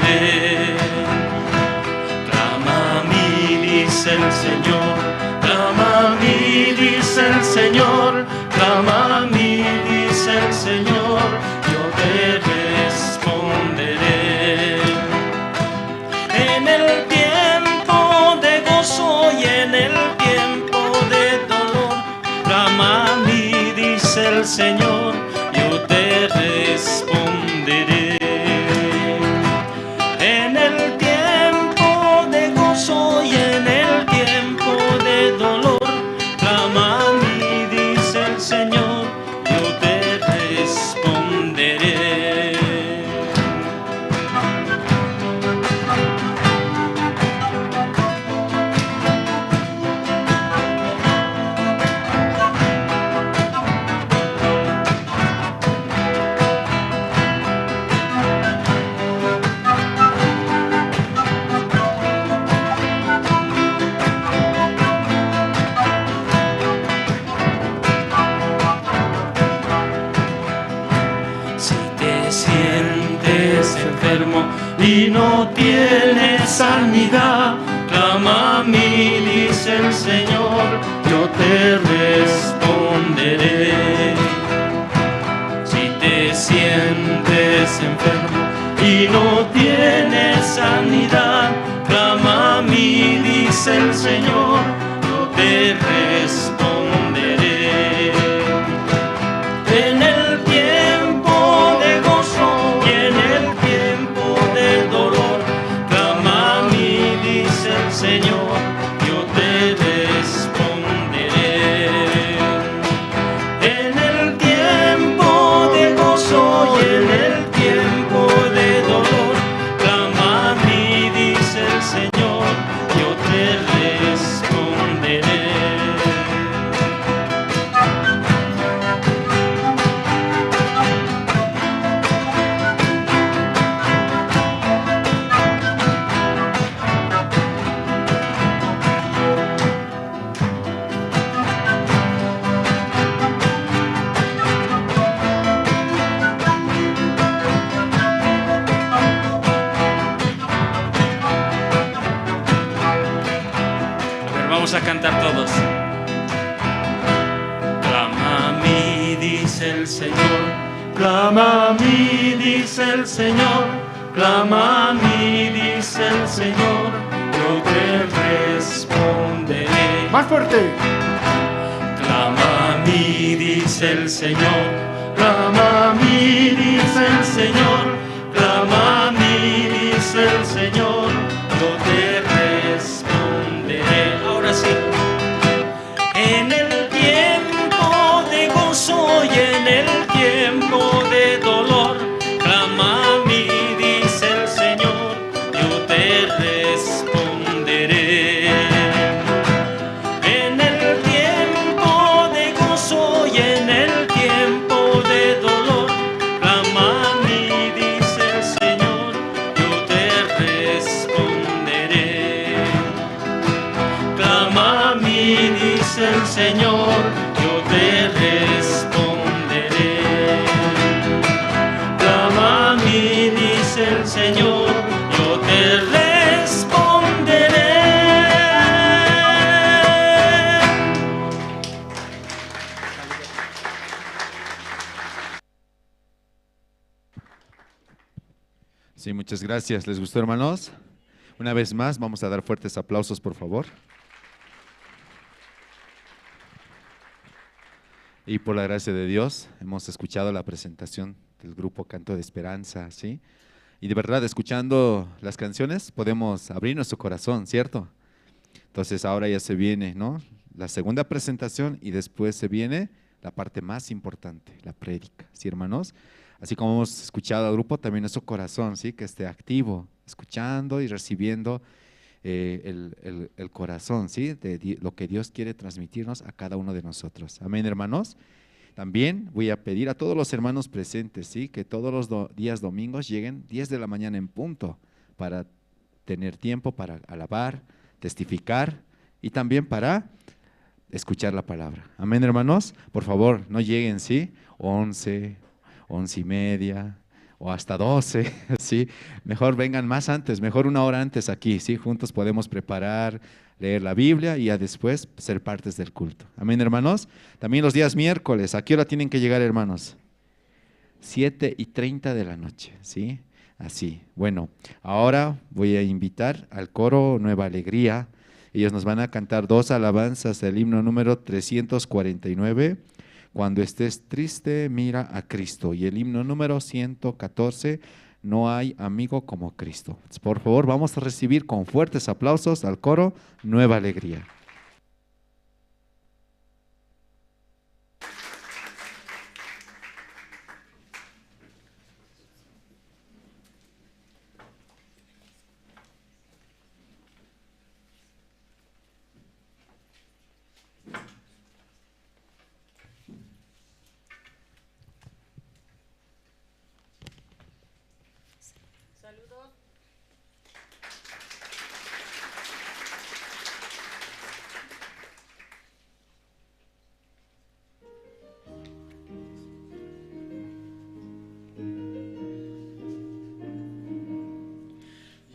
Clama a mí, dice el Señor, clama a mí, dice el Señor, clama a mí, dice el Señor, yo te responderé. En el tiempo de gozo y en el tiempo de dolor, clama a mí, dice el Señor, yo te responderé. En el tiempo de gozo y en el tiempo de dolor, clama a mí, dice el Señor, yo te responderé. Y no tienes sanidad, clama a mí, dice el Señor, yo te responderé. Si te sientes enfermo y no tienes sanidad, clama a mí, dice el Señor, yo te responderé. En el tiempo de gozo y en el tiempo de dolor, clama a mí, dice el Señor, yo te responderé. En el tiempo de gozo y en el tiempo de dolor, clama a mí, dice el Señor, yo te responderé. Vamos a cantar todos. Clama a mí, dice el Señor. Clama a mí, dice el Señor. Clama a mí, dice el Señor. Yo te responderé. Más fuerte. Clama a mí, dice el Señor. Clama a mí, dice el Señor. Clama a mí, dice el Señor. Yo te responderé. Ahora sí. En el tiempo de gozo y en el tiempo de dolor, clama a mí, dice el Señor, yo te responderé. En el tiempo de gozo y en el tiempo de dolor, clama a mí, dice el Señor, yo te responderé. Clama a mí, dice el Señor, yo te responderé. Clama a mí, dice el Señor, yo te responderé. Sí, muchas gracias. ¿Les gustó, hermanos? Una vez más, vamos a dar fuertes aplausos, por favor. Y por la gracia de Dios, hemos escuchado la presentación del grupo Canto de Esperanza, ¿sí? Y de verdad, escuchando las canciones, podemos abrir nuestro corazón, ¿cierto? Entonces, ahora ya se viene, ¿no?, la segunda presentación y después se viene la parte más importante, la prédica, ¿sí, hermanos? Así como hemos escuchado al grupo, también nuestro corazón, ¿sí?, que esté activo, escuchando y recibiendo el corazón, ¿sí?, de lo que Dios quiere transmitirnos a cada uno de nosotros. Amén, hermanos. También voy a pedir a todos los hermanos presentes, ¿sí?, que todos los días domingos lleguen 10 de la mañana en punto para tener tiempo para alabar, testificar y también para escuchar la palabra. Amén, hermanos. Por favor, no lleguen, ¿sí?, 11, 11:30 o hasta 12, ¿sí? Mejor vengan más antes, mejor una hora antes aquí, ¿sí? Juntos podemos preparar, leer la Biblia y ya después ser partes del culto. Amén, hermanos. También los días miércoles, ¿a qué hora tienen que llegar, hermanos? 7:30 de la noche, ¿sí? Así. Bueno, ahora voy a invitar al coro Nueva Alegría. Ellos nos van a cantar 2 alabanzas del himno número 349. Cuando estés triste, mira a Cristo. Y el himno número 114, no hay amigo como Cristo. Por favor, vamos a recibir con fuertes aplausos al coro Nueva Alegría.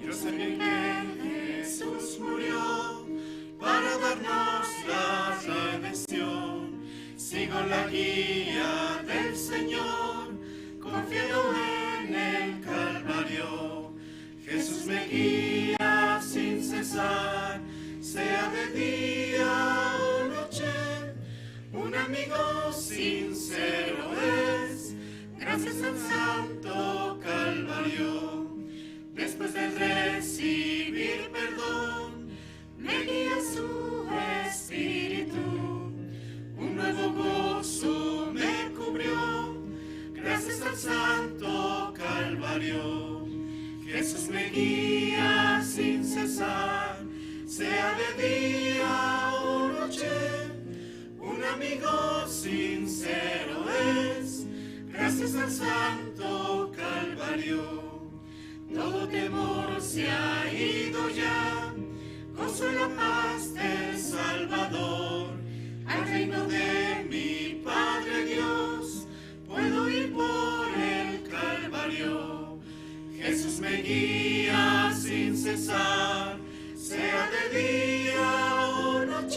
Yo sé bien que Jesús murió para darnos la redención. Sigo la guía del Señor, confiando en el Calvario. Jesús me guía sin cesar, sea de día o noche. Un amigo sincero es, gracias al Santo Calvario. Después de recibir perdón, me guía su espíritu. Un nuevo gozo me cubrió, gracias al Santo Calvario. Jesús me guía sin cesar, sea de día o noche. Un amigo sincero es, gracias al Santo Calvario. Todo temor se ha ido ya, gozo y la paz del Salvador. Al reino de mi Padre Dios, puedo ir por el Calvario. Jesús me guía sin cesar, sea de día o noche.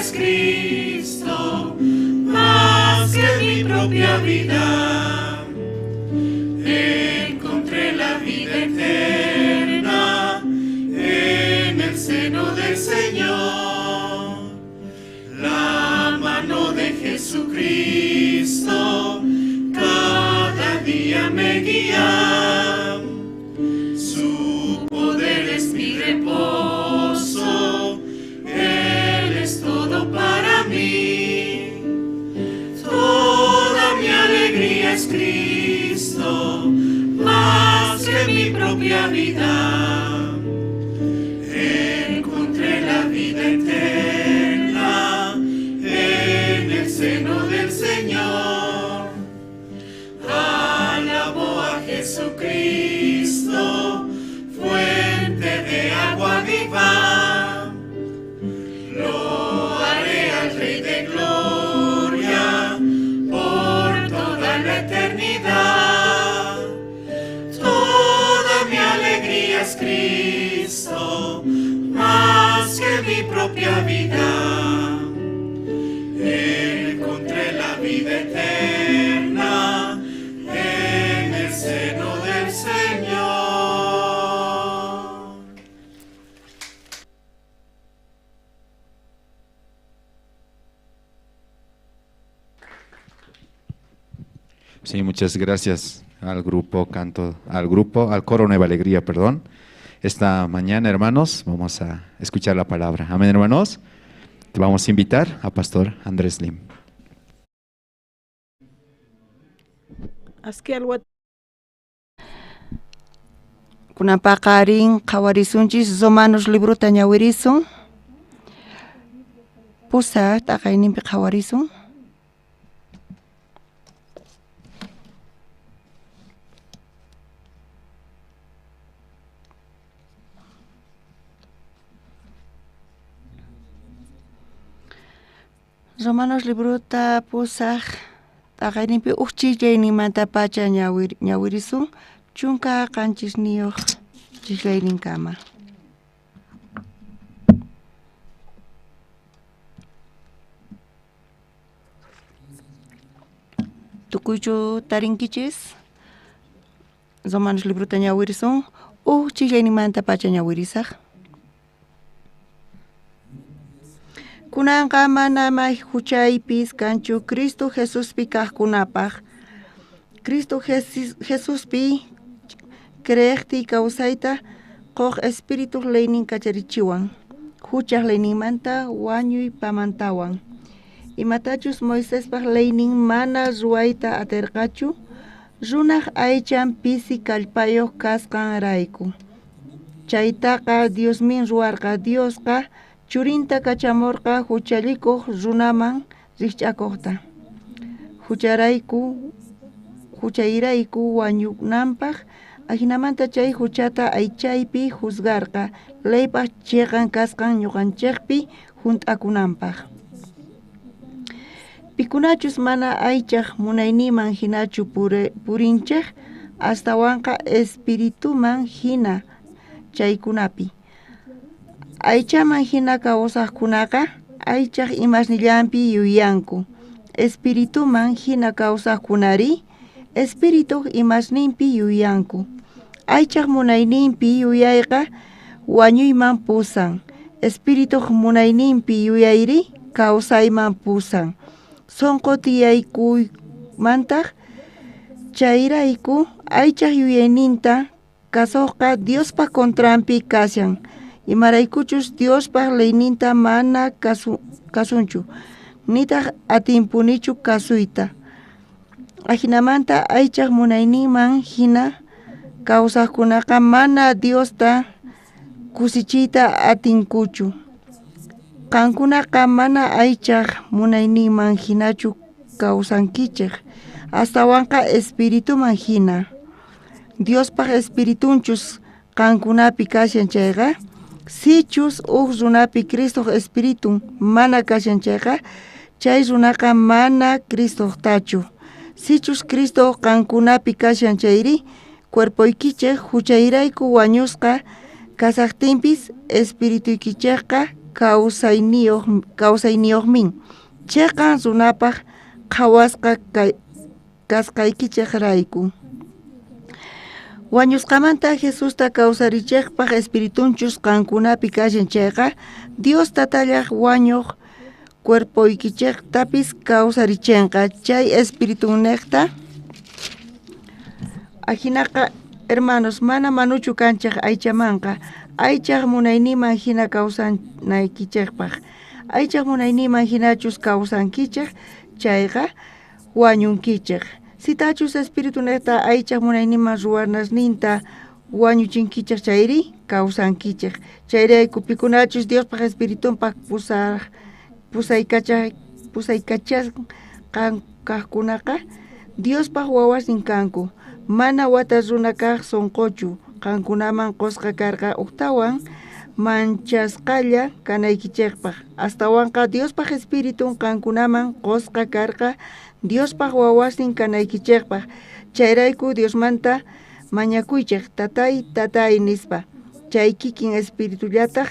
es Cristo, más que mi propia vida. Encontré la vida eterna en el seno del Señor. La mano de Jesucristo cada día me guía. Su poder es mi reposo, Él es todo para mí. Toda mi alegría es Cristo, más que mi propia vida. Encontré la vida eterna en el seno del Señor. Alabo a Jesucristo, fuente de agua viva. Lo haré al Rey de gloria por toda la eternidad. Toda mi alegría es Cristo, más que mi propia vida. Encontré la vida eterna en el seno del Señor. Sí, muchas gracias al al coro Nueva Alegría, perdón. Esta mañana, hermanos, vamos a escuchar la palabra. Amén, hermanos. Te vamos a invitar a Pastor Andrés Lim. Kunapakarin qhawarisunchis Romanos libruta ñawirisun. Pusa taqayninpi qhawarisun. Romanos libruta pusaq taqayninpi chillayninmanta pacha ñawirisun. Chunka qanchisniyuq chillayninkama. Tukuychu tarinkichis Romanos libruta ñawirisun chillayninmanta pacha ñawirisaq. Kunanqa manamay huchaypis kanchu Cristo Jesuspi kaqkunapaq. Cristo Jesuspi creekti kawsayta qoq espíritu leynin kacharichiwan. Huchaq leyninmanta wañuy pamantawan. Imatachus Moisespaq leynin mana ruwayta atirqachu. Runaq aychan pisi kallpayuq kasqanrayku. Chaytaqa Diosmin ruwarqa Diosqa churinta kachamurqa huchalikuq runaman rikch'akuqta. Huchayrayku wañunanpaq ahinamanta chay huchata aychaypi juzgarqa leypaq chiqan kasqan ñuqanchikpi hunt'akunanpaq. Pikunachus mana aychaq munayniman hinachu purinchik astawanqa espirituman hina chaykunapi. Aychaman hina kawsaqkunaqa aychaq imasnillanpi yuyanku. Espirituman hina kawsaqkunari espiritu imasninpi yuyanku. Aychaq munayninpi yuyayqa wañuyman pusan. Espiritu munayninpi yuyayri kawsayman pusan. Sonqo tiyaykuymantaq chayrayku aychaq yuyayninta kasuqqa Diospa kontranpi kasyan. Imaraykuchus Diospaq leyninta mana kasunchu, nitaq atimpunichu kasuyta. Ahinamanta aychaq munayninman hina kawsaqkunaqa mana Diosta kusichiyta atinkuchu. Qankunaqa mana aychaq munayninman hinachu kawsankichik, astawanqa espirituman hina. Diospaq espiritunchus qankunapi kasyan chayqa. Sichus runapi Cristo Espíritu mana kashanchayqa, chay runaqa mana Cristotachu. Sichus Cristo qankunapi kashanchayri, cuerpoykichik huchayrayku wañusqa kasaqtinpis espirituykichisqa kawsayniyuqmin. Chayqa runapaq qhawasqa kasqaykichaq rayku. Wañusqamanta Jesusta kawsarichikpaq espiritunchus qankunapi kashan chayqa Dios tatallaq wañuq cuerpoykichiktapish kawsarichinqa chay espiritunniqta ajinaqa hermanos mana manuchu kanchaq aychamanqa aychaq munayniman hina kawsanaykichikpaq aychaq munayniman hinachus kawsankichik chayqa wañunkichik sitachus espiritunniqta aychaq munayniman ruwanasninta wañuchinkichik chayri kawsankichik chayrayku pikunachus Diospaq espiritunpaq pusaykachas kaqkunaqa Diospaq wawasnin kanku mana wata runa kaq sunquchu qankunaman qusqa karqa uqtawan manchasqalla kanaykichikpaq astawanqa Diospaq espiritun qankunaman qusqa karqa Diospaq wawasnin kanaykichikpaq chayrayku Diosmanta mañakuychik tatay nispa chay kikin espiritullataq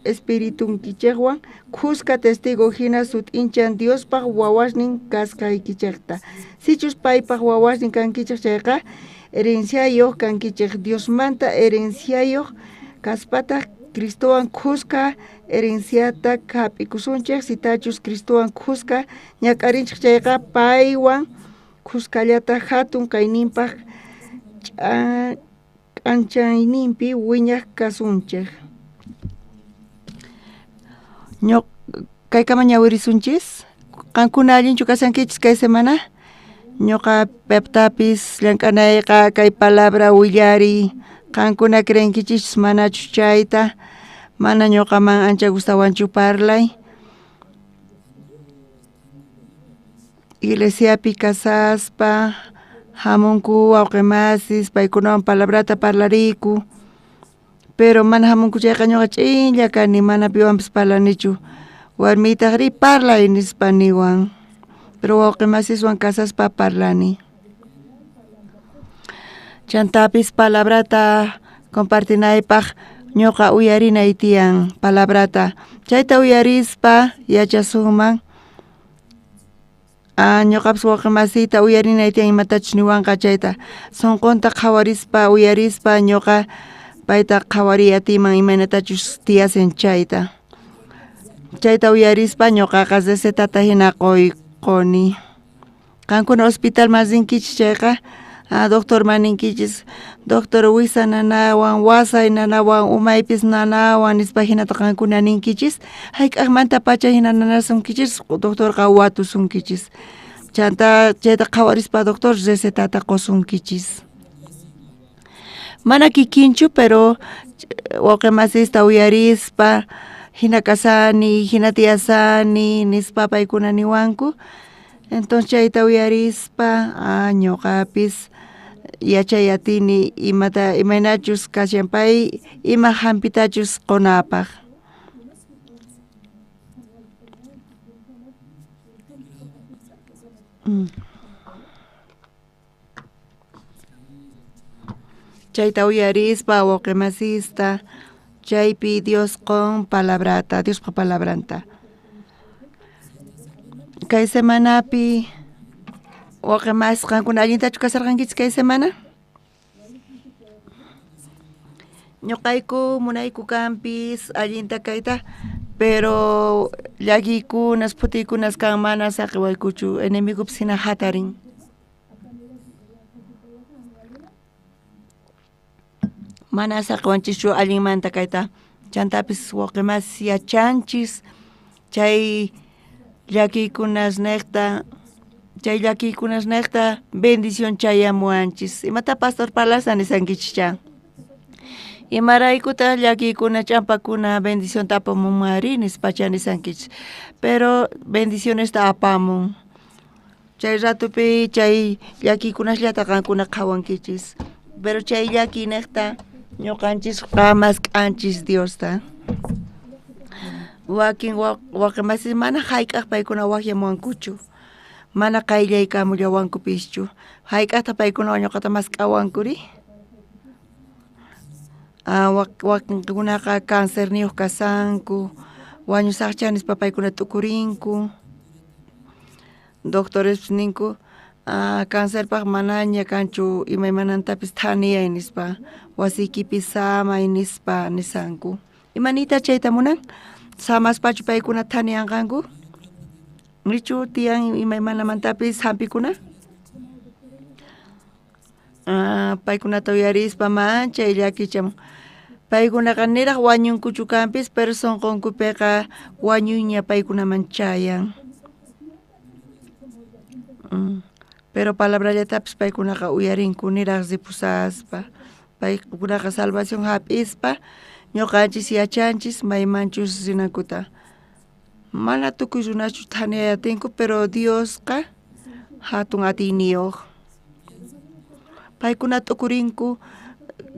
espiritunkichikwan qusqa testigo hina sutinchan Diospaq wawasnin kasqaykichikta sichus paypaq wawasnin kankichik chayqa herenciayuq kankichik Diosmanta herenciayuq kaspataq Cristowan qusqa herenciata hap'ikusunchik sitachus Cristowan qusqa ñak'arinchik chayqa paywan qusqallata hatun kayninpaq anchayninpi wiñaq kasunchik. Kaykama ñawirisunchis qankuna allinchu kasankichis kay semana ñuqa peptapis llank'anayqa kay palabra willari qankuna creenkichis manachu chayta mana ñuqaman ancha gustawanchu parlay iglesiapi kasaspa hamunku wawqimasis paykunawan palabrata parlariku pero mana hamunku chayqa ñuqa ch'inlla kani mana piwanpis parlanichu warmitaq ri parlay nispa niwan pero wawqimasiswan kasaspa parlani chantapis palabrata compartinaypaq ñuqa uyarinay tiyan palabrata chayta uyarispa yachasunman ñuqapis wawqimasiyta uyarinay tiyan imatachus niwanqa chayta sunqunta qhawarispa uyarispa ñuqa payta qhawariyatiman imaynatachus tiyasin chayta uyarispa ñuqaqa recetata hina qoyquni qankuna hospital masinkichis chayqa doctor maninkichis doctor Wisa nanawan wasay nanawan umaypis nanawan nispa hinata qankuna ninkichis hayk'aqmanta pacha hina nanasunkichis doctorqa watusunkichis chayta qhawarispa doctor recetata qosunkichis mana kikinchu pero wawqimasista uyarispa hina kasani hina tiyasani nispa paykuna niwanku entonces chayta uyarispa ñuqapis yachayatini imaynachus kashanpay ima hampitachus qunapaq chayta uyarispa wawqimasista chaypi Dios qun palabrata Diosqa palabranta kay semanapi wawqimas qankuna allintachu kasarqankichis kay semana ñuqayku munayku kanpis allinta kayta pero llakikunas phutikunas kan mana saqiwaykuchu enemigupis hina hatarin mana saqiwanchischu allinmanta kayta chantapis wawqimas yachanchis chay llakikunas neqta bendición chayamuanchis imata pastor palasani sankichicha imaraykuta llakikuna champakuna bendición tapamunmari nispachani sankichis pero bendicionesta apamun chay ratupi chay llakikunashllata qankuna qhawankichis pero chay llaki neqta ñuqanchis qamas k'anchis Diosta wakin wawqimasis mana hayk'aq paykuna waqyamuwankuchu mana qayllaykamullawankupischu hayk'aqta paykuna ñuqata mas k'awankuri wakinkunaqa cáncer niyuq kasanku, wañusaqchanispa paykuna tukurinku. Doctores ninku cáncerpaq manaña kanchu imaymanantapis thaniyay nispa, wasiykipi samay nispa nisanku. Imanita chayta munan? Samaspachu paykuna thaniyanqanku? Nichu tiyan imaymanamantapis hampikuna? Paykunata uyarispa manchay llakichamun. Paykunaqa niraq wañunkuchu kanpis, pero sunqunkupiqa wañuyña paykunaman chayan. Pero palabrallatapis paykunaqa uyarinku niraq ripusaspa. Paykunaqa salvación hap'ispa, ñuqanchis yachanchis maymanchus rinakuta. Mana tukuy runachu thaniyayatinku, pero Diosqa hatun atiyniyuq. Paykuna tukurinku,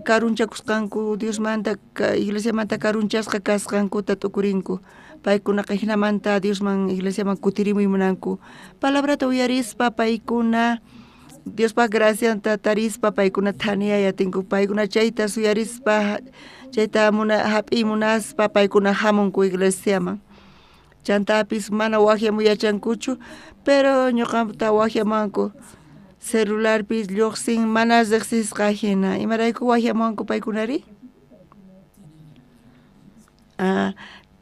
karunchakusqanku Diosmanta, iglesiamanta karunchasqa kasqankuta tukurinku. Paykunaqa hinamanta Diosman, iglesiaman kutirimuy munanku. Palabrata uyarispa paykuna Diospa gracianta tarispa paykuna thaniyayatinku. Paykuna chayta suyarispa, chayta hap'iy munaspa paykuna hamunku iglesiaman. Chantapis mana wakyamuyachankuchu, pero ñuqamta wakyamanku. Celularpis lluqsin mana riqsisqa hina. Imarayku wakyamanku paykunari?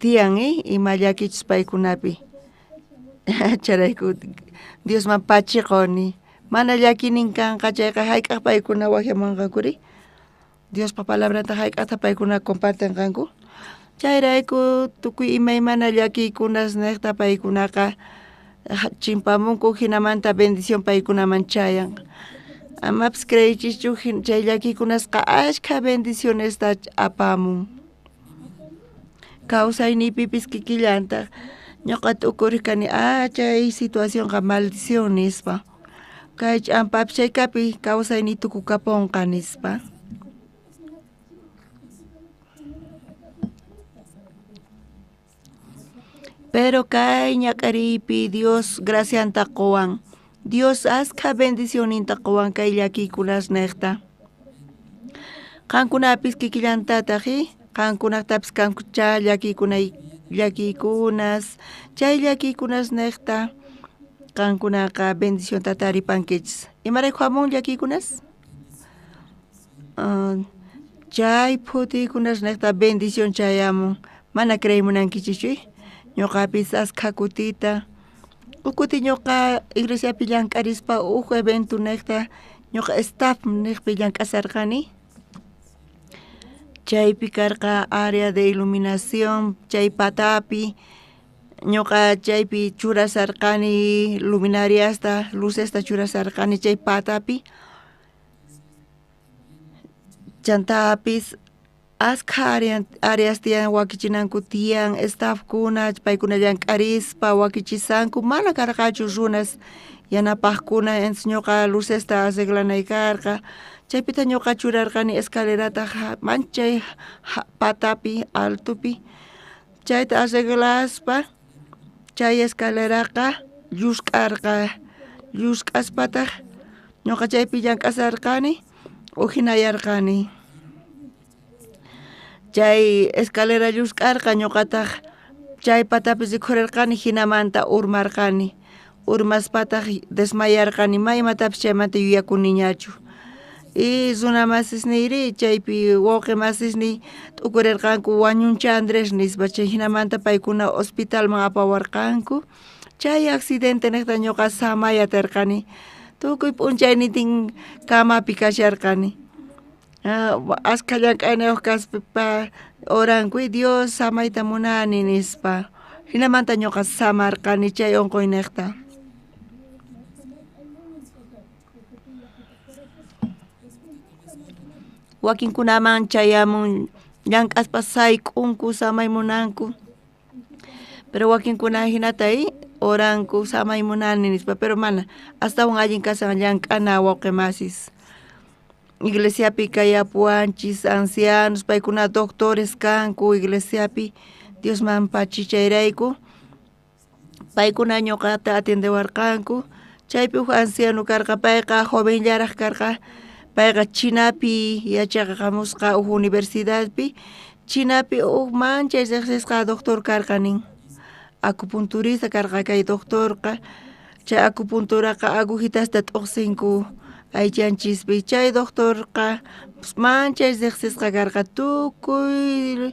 Tiyan ima llakichis paykunapi. Charayku Diosman pachiquni. Mana llakinin kanqa chayqa hayk'aq paykuna wakyamanqankuri. Diospa palabranta hayk'aqta paykuna compartenqanku. Chayrayku tukuy imaymana llakiykunas niqta paykunaqa chimpamunku, hinamanta bendición paykunaman chayan. Amapis creychischu chay llakiykunasqa ashka bendicionesta apamun. Kawsayniypipis kikillanta ñuqa tukurikani chay situacionqa maldición nispa. Kay ch'ampapi chaykapi kawsayniy tukukapunqa nispa. Pero kay ñak'ariypi Dios gracianta quwan. Dios ashka bendicioninta quwan kay llakiykunas niqta. Qankunapis kikillantataqi, qankunaqtapis kanku chay llakiykunas, chay llakiykunas niqta qankunaqa bendicionta taripankichis. Imarayku hamun llakiykunas? Chay putiykunas niqta bendición chayamun. Mana creymunankichikchu? Ñuqapis ashka kutita, ukuti ñuqa iglesiapi llank'arispa evento niqta ñuqa staff niqpi llank'asarqani. Chaypi karqa área de iluminación, chay patapi ñuqa chaypi churasarqani luminariasta, lucesta churasarqani chay patapi. Chantapis ashka áreas tiyan wakichinanku tiyan staffkuna paykuna llank'arispa wakichisanku mana karqachu runas yanapaqkuna entonces ñuqa lucesta arreglanay karqa. Chaypita ñuqa churarqani escalerata manchay patapi altupi. Chayta arreglaspa chay escaleraqa llusk'arqa. Llusk'aspataq ñuqa chaypi llank'asarqani uhinayarqani. Chay escalera llusk'arqa ñuqataq chay patapis rikhurarqani hinamanta urmarqani. Urmaspataq desmayarqani maymatapis chaymanta yuyakuniñachu. Y runa masisniyri chaypi wawqi masisniy t'ukurirqanku wañuncha Andrés nispa chay hinamanta paykuna hospitalman apawarqanku. Chay accidente niqta ñuqa samayatirqani. Tukuy p'unchaynitin kamapi kasharqani. Ashka llank'ayniyuq kaspa orankuy Dios samayta munani nispa. Hinamanta ñuqa samarqani chay unquy niqta. Wakinkunaman chayamun llank'aspa sayk'unku samay munanku. Pero wakinkuna hinatay oranku samay munani nispa, pero mana astawan allin kasan llank'ana wawqi masis. Iglesiapi kayapuanchis ancianos paykuna doctores kanku iglesiapi Diosman pachichayrayku paykuna ñuqata atendewarqanku. Chaypi anciano karqa payqa jovenllaraq karqa payqa Chinapi yachaqamusqa universidadpi Chinapi mancha ejercisqa doctor karqanin acupunturista karqa kay doctorqa chay acupunturaqa agujitasta t'uqsinku aychanchispi chay doctorqa mancha ejercisqa karqa tukuy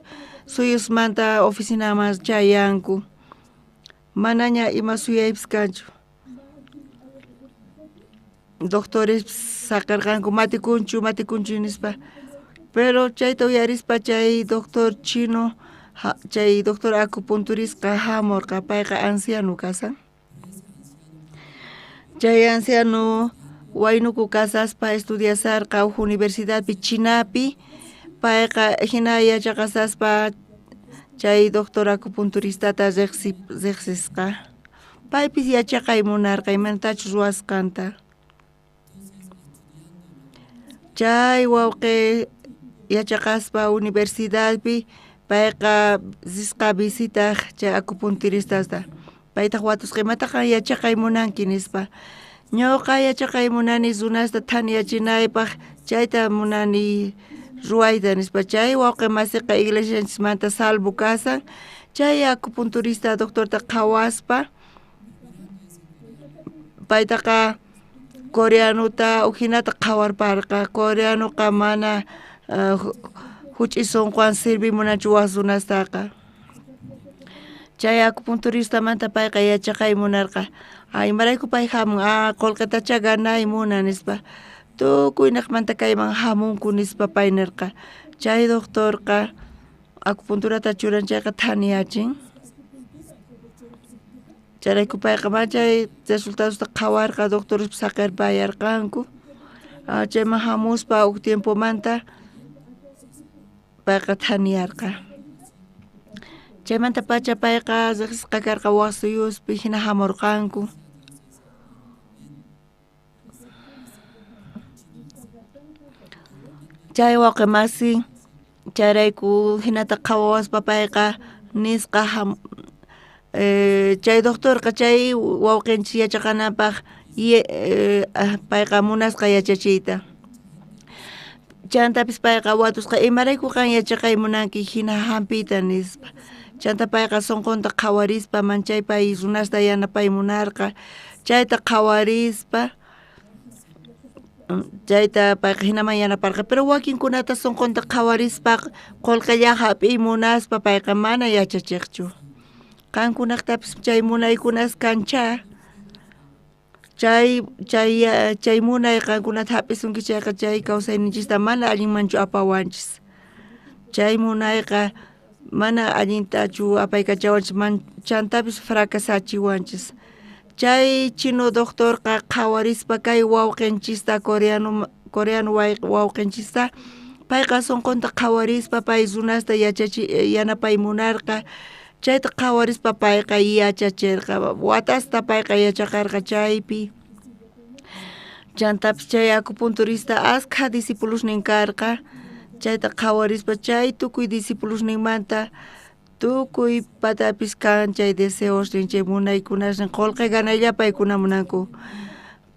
suyusmanta oficinaman chayanku manaña ima suyaypis kanchu doctores sakarqanku matikunchu nispa pero chayta uyarispa chay doctor chino chay doctor acupunturista hamurqa payqa anciano kasan chay anciano waynuku kasaspa estudiasarqa universidadpi Chinapi payqa hina yachaqasaspa chay doctor acupunturistata riqsisqa paypis yachaqay munarqa imantachu ruwasqanta chay wawqi yachaqaspa universidadpi payqa zisqa visitaq chay acupunturistasta paytaq watusqa imataqa yachaqay munanki nispa ñuqa yachaqay munani runasta thaniyachinaypaq chayta munani ruwayta nispa chay wawqi masiqa iglesianchismanta salvo kasan chay acupunturista doctorta qhawaspa paytaqa coreanuta uhinata qhawarparqa coreanuqa mana huch'isonqwan sirvimunanchu waq runastaqa chay acupunturistamanta payqa yachaqay munarqa imarayku pay hamun qullqitacha ganay munan nispa tukuy naqmanta kayman hamunku nispa pay nirqa chay doctorqa acupunturata churanchayqa thaniyachin chayrayku payqa machay resultadosta qhawarqa doctores saqirpayarqanku chayman hamuspa uk tiempomanta payqa thaniyarqa chaymanta pacha payqa riqsisqa karqa waq suyuspi hina hamurqanku chay wawqi masi chayrayku hinata qhawawaspa payqa nisqa chay doctorqa chay wawqinchis yachaqanapaq payqa munasqa yachachiyta chantapis payqa watusqa imarayku qan yachaqay munanki hina hampita nispa chanta payqa sunqunta qhawarispa manchaypay runasta yanapay munarqa chayta qhawarispa chayta payqa hinaman yanaparqa pero wakinkunata sunqunta qhawarispa qullqilla hap'iy munaspa payqa mana yachachiqchu qankunaqtapis chay munaykunas kancha chay munay qankunata hap'isunki chayqa chay kawsayninchista mana allinmanchu apawanchis chay munayqa mana allintachu apaykachawanchis chantapis fracasachiwanchis chay chino doctorqa qhawarispa kay wawqinchista coreano wawqinchista payqa sunqunta qhawarispa pay runasta yanapay munarqa chayta qhawarispa payqa yachachirqa watasta payqa yachaqarqa chaypi chantapis chay acupunturista askha discípulosnin karqa chayta qhawarispa chay tukuy discípulosninmanta tukuy patapis kan chay deseosnin chay munaykunasnin qullqi ganaylla paykuna munanku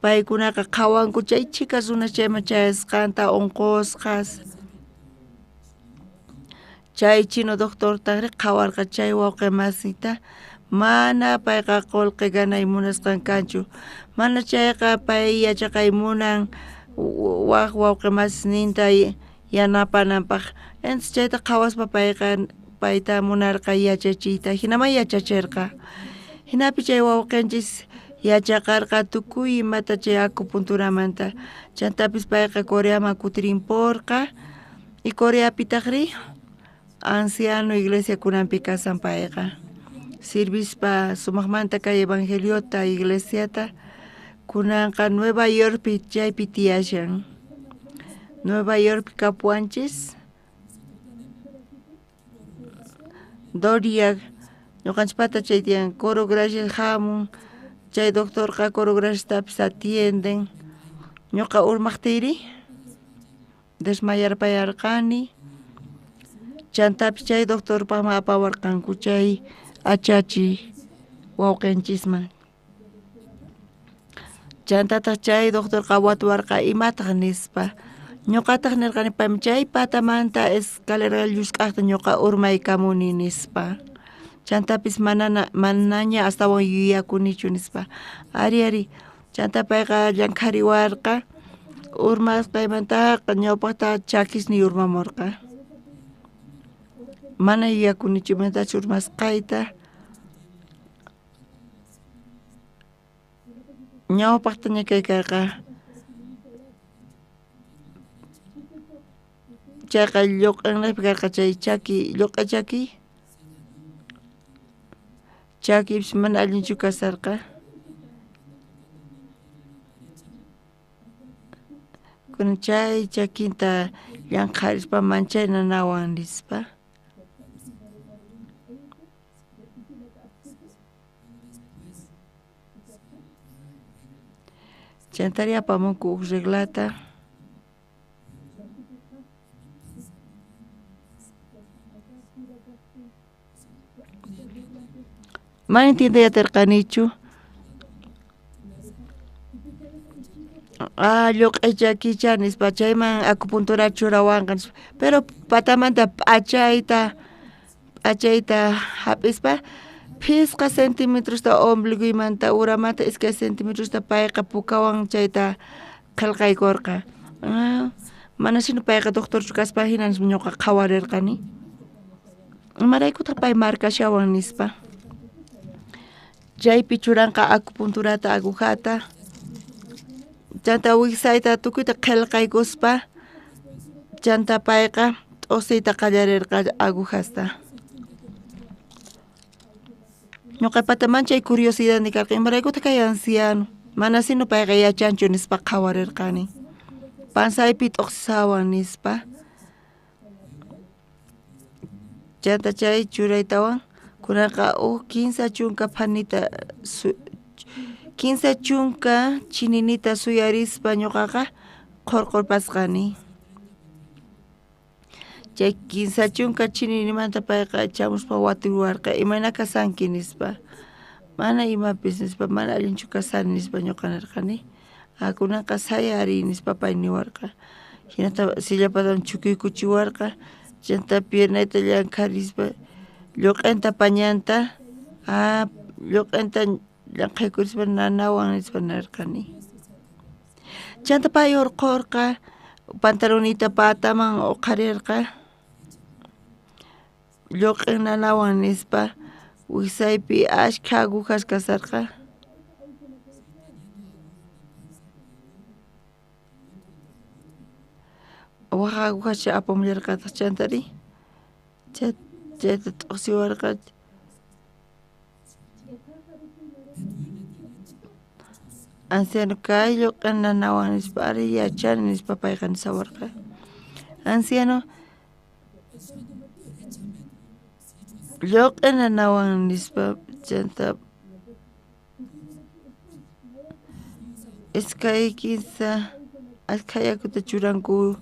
paykunaqa qhawanku chay chika runas chayman chayasqanta unqusqas chay chino doctorta qhawarqa chay wawqi masita mana payqa qullqi ganay munasqan kanchu mana chayqa pay yachaqay munan waq wawqi masninta yanapananpaq entonces chayta qhawaspa payta munarqa yachachiyta hinaman yachachirqa hinapi chay wawqinchis yachaqarqa tukuy imata chay acupunturamanta chantapis payqa Coreaman kutirinporqa y Coreapitaqri anciano iglesia kunanpi kasan payqa sirvispa sumaqmanta kay evangeliota iglesiata kunanqa Nueva Yorkpi chaypi tiyashan Nueva York kapuanchis Doria ñuqanchipata chay tiyan Coro Gracias hamun chay doctorqa Coro Graciastapis atienden ñuqa urmaqtiyri desmayarpayarqani chantapis chay doctorpaqman apawarqanku chay achachi wawqinchisman chantata chay doctorqa watuwarqa imataq nispa ñuqataq nirqanipami chay patamanta escalera llusk'aqta ñuqa urmaykamuni nispa. Chantapis manaña astawan yuyakunichu nispa. Ari chantapayqa llank'ariwarqa urmasqaymantaqa ñawpaqta chakisni urmamurqa. Mana yuyakunichu mantachu urmasqayta. Ñawpaqta ñakaykarqa chayqa lluq'anaypi karqa chay chaki lluq'a chakipish mana allinchu kasarqa. Kunan chay chakinta llamk'arispa manchay nanawan nispa. Chantari apamunku huk reglata. Mana entiendayatarqanichu. Lluq'ay chakicha nispa chayman acupuntura churawanqa nispa. Pero patamanta p'achayta hap'ispa phisqa centímetrosta ombliguymanta uramanta iskay centímetrosta payqa pukawan chayta qillqaykurqa. Mana sino payqa doctorchu kaspa hina nispa ñuqa qhawarirqani. Imaraykutaq pay markashawan nispa. Chaypi churanqa acupunturata agujata. Chanta wiksayta tukuyta qillqaykuspa chanta payqa t'usiyta qallarirqa agujasta. Ñuqa pataman chay curiosidad ni karqa imaraykutaq kay anciano mana sino payqa yachanchu nispa qhawarirqani. Pansaypi t'uqsisawan nispa. Chanta chay churaytawan kunanqa 15 chunka phanita 15 chunka chininita suyarispa ñuqaqa qurqurpasqani. Chay 15 chunka chininimanta payqa chamuspa watuwarqa imana kasanki nispa. Mana imapis nispa mana allinchu kasani nispa ñuqa nirqani. Kunanqa sayari nispa pay niwarqa. Hinata sillapatan chukuykuchiwarqa chanta piernayta llamk'arispa lluq'anta pañanta lluq'anta llamk'aykurispa nanawan nispa nirqani. Chanta pay urqurqa pantalonita pataman uqarirqa lluq'in nanawan nispa wiksaypi ashkha agujas kasarqa. Waqa agujacha apamullarqataq chantari chayta t'uqsiwarqa. Anciano kay lluq'in nanawan nispa ari yachani nispa payqa nisawarqa. Anciano lluq'in nanawan nispa chanta iskay 15 ashkha yakuta churanku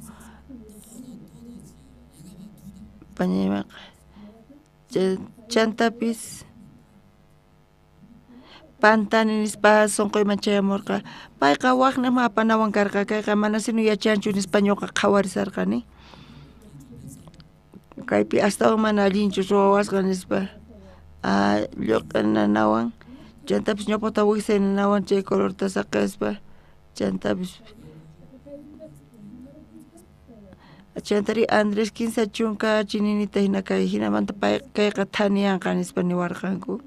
pañaymaqa. Chantapis pantani nispa sunquyman chayamurqa payqa waqnaqman apanawan karqa kayqa mana sino yachanchu nispa ñuqa qhawarisarqani. Kaypi astawan mana allinchu ruwawasqa nispa lluq'in nanawan chantapis ñawpaqta wiksay nanawan chay colorta saqaspa chantapis chantari Andrés 15 chunka chininita hina kay hinamanta pay kayqa thaniyanqa nispa niwarqanku.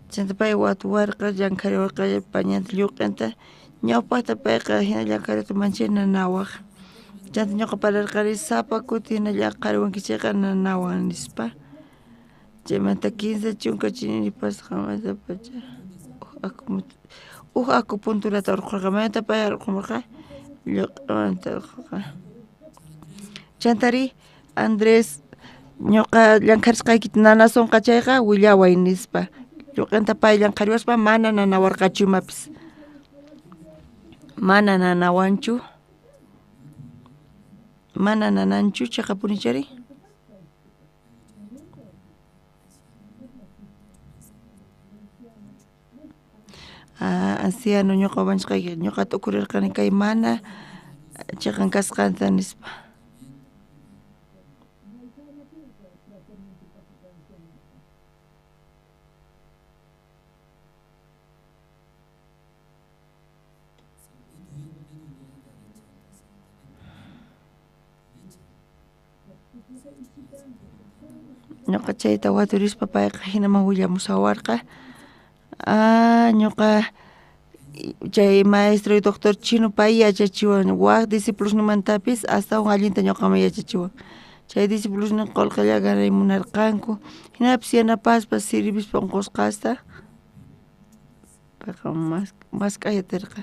Chanta pay watuwarqa llank'ariwarqa pañanta lluq'anta ñawpaqta payqa hina llank'ariyta manchay nanawaq. Chanta ñuqa pararqani sapa kuti hina llank'ariwanki chayqa nanawan nispa. Chaymanta 15 chunka chinini pasqamanta pacha acupunturata urqurqa mayanta pay urqumurqa lluq'imanta urqurqa. Chantari Andrés ñuqa llank'arisqaykita nana sunqa chayqa willaway nispa. Lluq'inta pay llank'ariwaspa mana nanawarqachu imapis. Mana nanawanchu. Mana nananchu chayqa punichari. anciano ñuqa wanchqayqa ñuqata ukurirqani kay mana chayqa kasqanta nispa. Ñuqa chayta waturispa payqa hinaman willamusawarqa. Ñuqa chay maestro y doctor Chino pay yachachiwan waq discípulosmantapis astawan allinta ñuqaman yachachiwan. Chay discípulos qolqalla ganay munarqanku hinapis yanapaspas sirvispa unqusqasta payqa mas k'ayatirqa.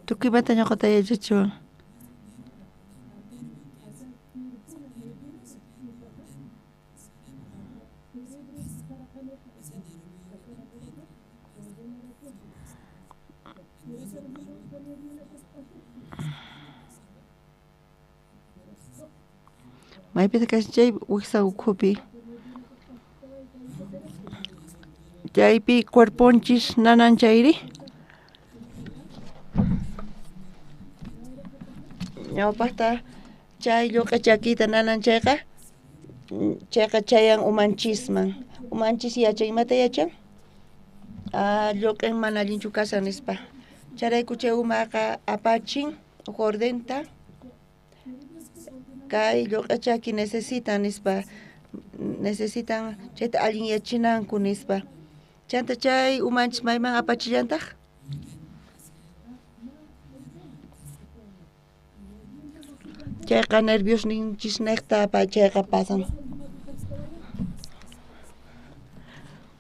Tukuymanta ñuqata yachachiwan. Maypita kasichay wiksa ukhupi. Chaypi cuerponchis nanan chayri. Ñawpaqta chay lluqa chakita nanan chayqa chayan umanchisman. Umanchis yachan imata yachan? Lluq'in mana allinchu kasan nispa. Charayku chay umaqa apachin uk ordenta. Kay lluqa chaki necesitan nispa. Necesitan chayta allin yachinanku nispa. Chanta chay umanchis mayman apachillantaq? Chayqa nervios ninchis neqta chayqa pasan.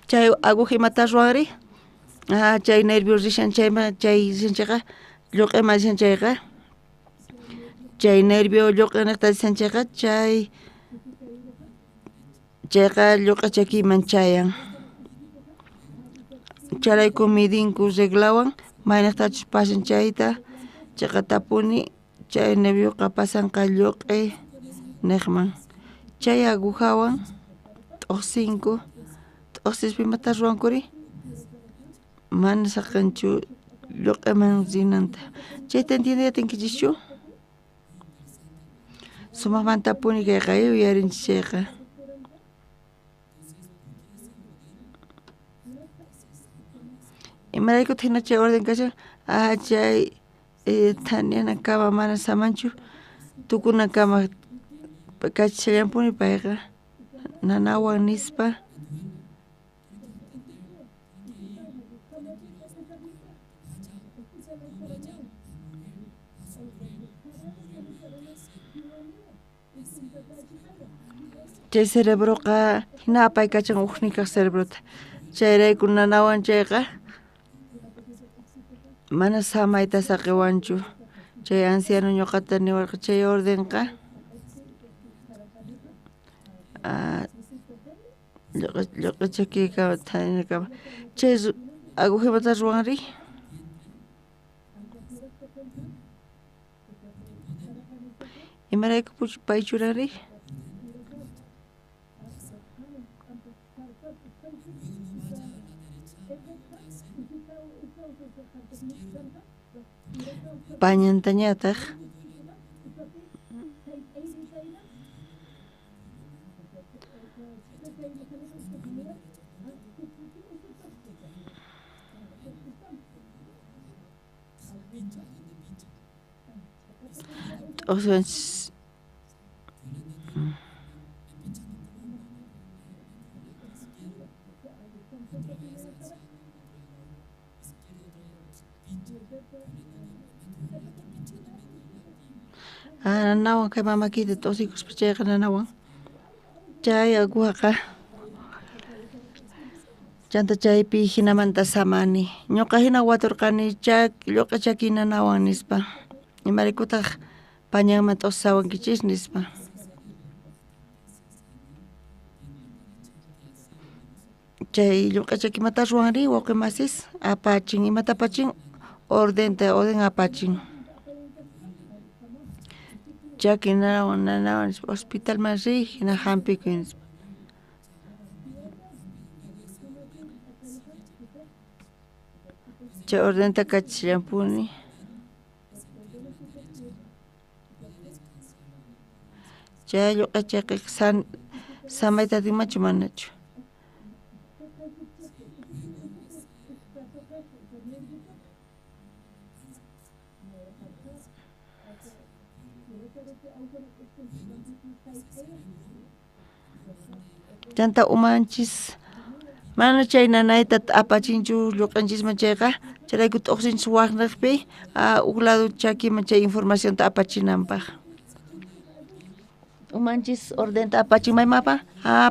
Chay aguja imata ruanri? Chay nervios rishan chayma chay rishanchayqa lluq'ima rishanchayqa. Chay nervio lluq'i neqta rishanchayqa chayqa lluqa chakiyman chayan. Charayku midinku reglawan maynaqtachus pasan chayta chayqa tapuni chay nervioqa pasanqa lluq'i neqman. Chay agujawan t'uqsinku t'uqsispi imata ruwankuri? Mana saqanchu lluq'iman rinanta. Chayta entiendiyatinkichikchu? Sumaqmanta tapuni kayqa yuyarinchis chayqa. Imaraykutaq hina chay orden kashan chay Taniana kama mana samanchu tukuna kama kachishallampuni payqa nanawan nispa. Chay cerebroqa hina apay kachan uqnikaq cerebrota. Chayrayku nanawan chayqa mana samayta saqiwanchu. Chay anciano ñuqata niwarqa chay ordenqa lluq'i chakiyqa Taniana chay agujimanta ruwanri? Imarayku pay churanri? Pañantañataq nanawan kay mamakita t'usikuspa chayqa nanawan chay agujaqa chanta chaypi hinamanta samani. Ñuqa hina waturqani lluq'i chaki nanawan nispa. Imaraykutaq pañanman t'usisawankichis nispa. Chay lluq'i chaki imata ruwanri wawqi masis? Apachin. Imata apachin? Orden apachin. Chakinarawan nanawan hospital más hina hampikuin. Chay ordenta kachillampuni. Chay lluqachiqa samayta dimachu manachu. Chanta umanchis mana chay nanayta apachinchu lluq'anchisman chayqa chayraykun tuqsinchis waqnaqpi uk lado chakiman chay informacionta apachinanpaq. Umanchis ordenta apachin maymapa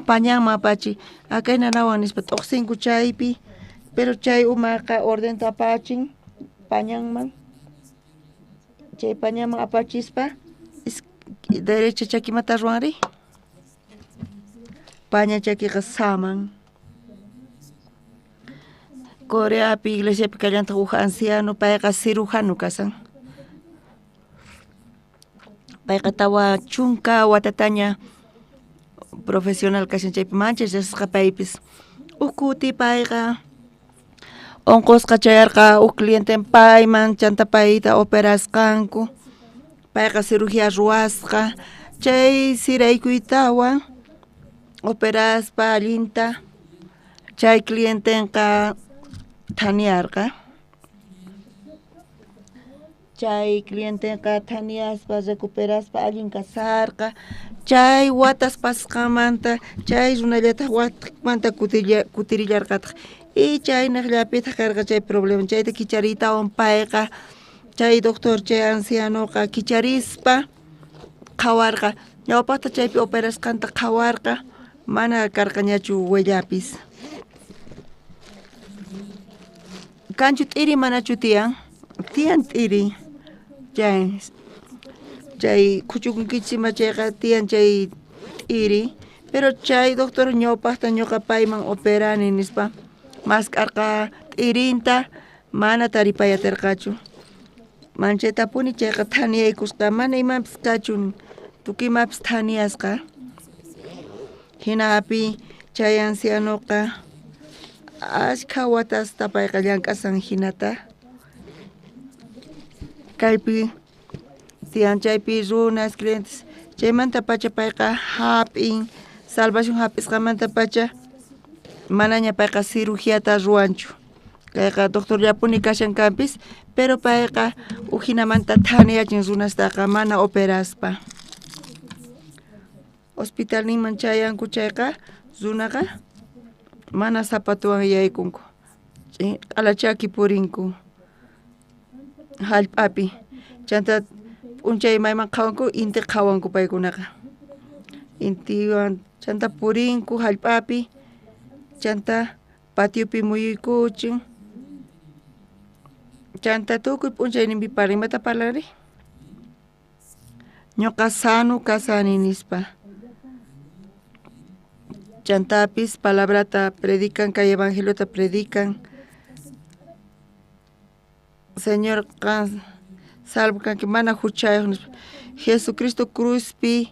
pañanman apachi kay nanawan nispa tuqsinku chaypi pero chay umaqa ordenta apachin pañanman chay pañanman apachispa derecha chakimanta ruwanri paña chakiqa saman Coreapi iglesiapi kallanta huk anciano payqa cirujano kasan payqa tawa chunka watataña profesional kashan chaypi manchasqa paypis uk kuti payqa onqusqa chayarqa uk cliente payman chanta payta operasqanku payqa cirugía ruwasqa chay siraykuytawan operaspa allinta chay clientenqa thaniyarqa chay clientenqa thaniyaspa recuperaspa allin kasarqa chay watas pasqamanta chay runallata watamanta kutirillarqataq y chaynaqllapita karqa chay problema chayta kicharitawan payqa chay doctor chay ancianoqa kicharispa qhawarqa ñawpaqta chaypi operasqanta qhawarqa mana karqañachu willapis kanchu t'iri manachu tiyan t'iri chay kuchukunkichima chayqa tiyan chay t'iri pero chay doctor ñawpaqta ñuqa payman operani nispa maskarqa t'rinta mana taripayatirqachu manchaytapuni chayqa thaniyaykusqa mana imapis kachun tukuymapis thaniyasqa hinapi chay ancianoqa ashka watasta payqa llank'asan hinata kaypi tiyan chaypi runas clientes chaymanta pacha payqa hap'in salvación hap'isqamanta pacha manaña payqa cirugíata ruwanchu kayqa doctorllapuni kashankanpis pero payqa uhinamanta thaniyachin runastaqa mana operaspa hospital ninman chayanku chayqa runaqa mana zapatuwan yaykunku alachaki purinku hallp'api chanta p'unchay mayman qhawanku inti qhawanku paykunaqa intiwan chanta purinku hallp'api chanta patiopi muyuykuchin chanta tukuy p'unchayninpi imata parlari ñuqa sano kasani nispa chantapis palabrata predican kay evangeliota predican Señor salvo kanki mana huchayuq Jesucristo cruzpi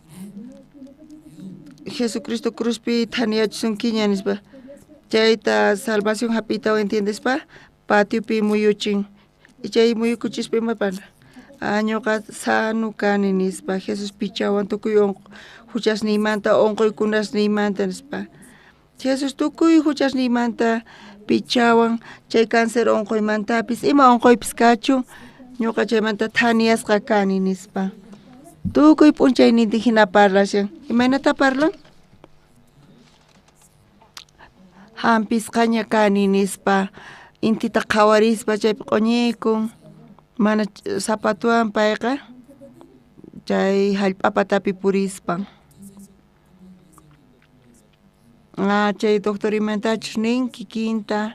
thaniyachishunkiña nispa chayta salvación hapitaw entiendespa patiopi muyuchin y chay muyukuchispa imapana ñuqa sano kani nispa Jesus pichawan tukuy huchasniymanta onquykunasniymanta nispa Jesus tukuy huchasniymanta pichawan chay cáncer onquymantapis ima onquypis kachun ñuqa chaymanta thaniyasqa kani nispa tukuy p'unchayninti hina parlashan imaynata parlan hampisqaña kani nispa intita qhawarispa chaypi q'uñikun mana zapatuwan payqa chay hallp'apatapi purispan chay doctor imantachu nin kikinta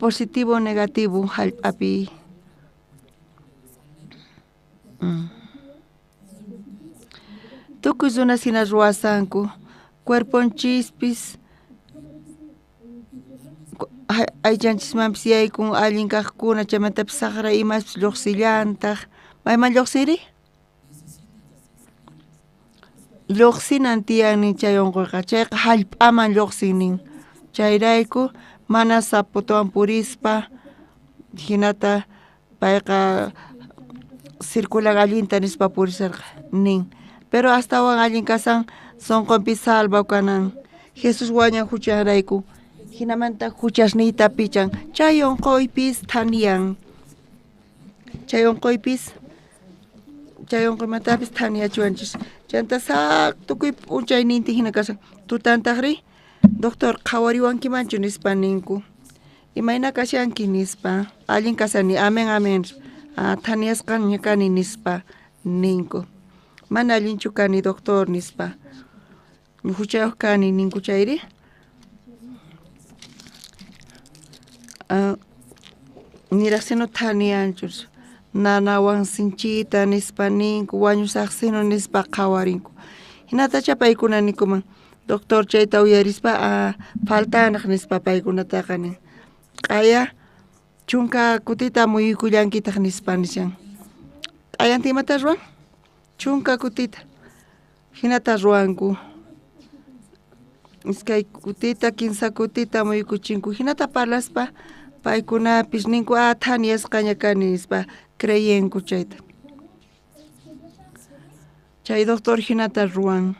positivo negativo hallp'api tukuy runas hina ruwasanku cuerponchispis aychanchismanpis yaykun allin kaqkuna chaymantapis saqra imaspis lluqsillantaq mayman lluqsiri? Lluqsinan tiyannin chay unquyqa chayqa hallp'aman lluqsinin chayrayku mana saputawan purispa hinata payqa circulan allinta nispa purisarqa nin pero astawan allin kasan sonqonpi salva kanan Jesus wañan huchanrayku hinamanta huchasniyta pichan chay unquypis thaniyan chay unquymantapis thaniyachuanchis chanta tukuy p'unchayninti hina kasan tutantaqri doctor qhawariwankimanchu nispa ninku imayna kashanki nispa allin kasani amen amen thaniyasqaña kani nispa ninku mana allinchu kani doctor nispa huchayuq kani ninku chayri niraqsinu thaniyanchus nanawan sinchita nispa ninku wañusaq sinu nispa qhawarinku hinatacha paykuna nikuman doctor chayta uyarispa faltanaq nispa paykunataqa nin q'aya chunka kutita muyuykullankitaq nispa nishan q'ayanti imata ruwan chunka kutita hinata ruwanku iskay kutita kinsa kutita muyukuchinku hinata parlaspa paykunapis ninku thaniyasqaña kani nispa creyenku chayta chay doctor hinata ruwan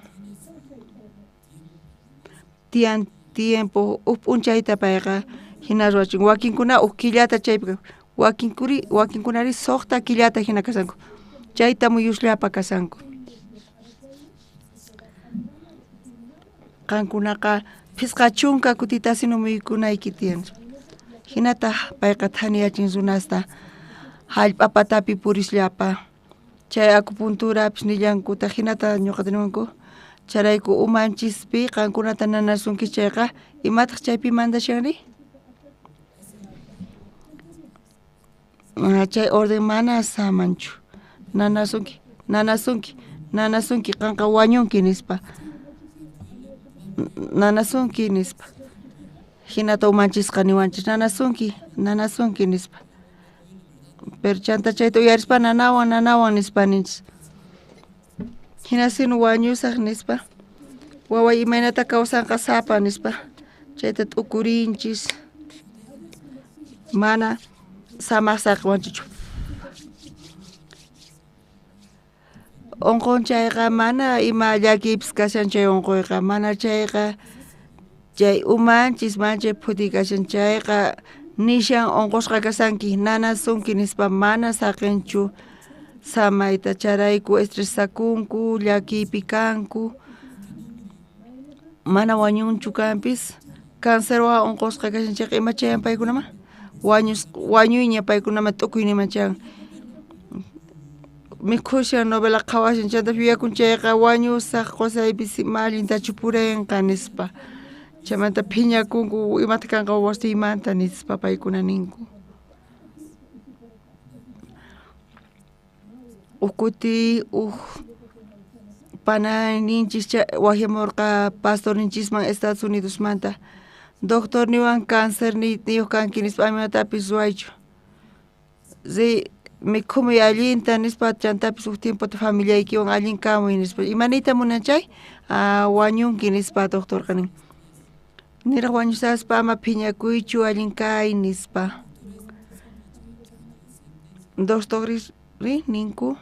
tiyan tiempo p'unchayta payqa hina ruwachin wakinkuna killata chaypi wakinkunari suqta killata hina kasanku chayta muyushllapa kasanku qankunaqa pisqa chunka kutita sinu muyukunayki tiyan hinata payqa thaniyachin runasta hallp'apatapi purishllapa chay acupunturapis nillankuta hinata ñuqata niwanku charayku umanchispi qankunata nanasunki chayqa imataq chaypi mandashanri chay orden mana samanchu nanasunki qanqa wañunki nispa nanasunki nispa hinata umanchisqa niwanchis nanasunki nispa pero chanta chayta uyarispa nanawan nispa ninchis hina sinu wañusaq nispa wawa imaynata kawsanqa sapa nispa chayta t'ukurinchis mana samaq saqwanchichu unqunchayqa mana ima llakipis kashan chay unquyqa mana chayqa chay umanchis manchay phuti kashan chayqa nishan unqusqa kasanki nanasunki nispa mana saqinchu samayta charayku estresakunku llakipi kanku mana wañunchu kanpis cancerwa unqusqa kashan chayqa ima chayan paykunama wañuyña paykunama t'ukuyniman chan mikhushan novela qhawashan chanta yuyakun chayqa wañusaq qusaypis ima allintachu purinqa nispa chaymanta phiñakunku imata kanqa wasimanta nispa paykuna ninku ukuti panay ninchis wajimurqa pastor ninchisman Estados Unidos manta doctor niwan cáncer niyuq kanki nispa imatapis ruwaychu mikhumuy allinta nispa chantapis tiempota familiaykiwan allin kamuy nispa imanita munanchay wañunki nispa doctor kanin niraq wañusaspa ama phiñakuychu allin kay nispa doctoris ninku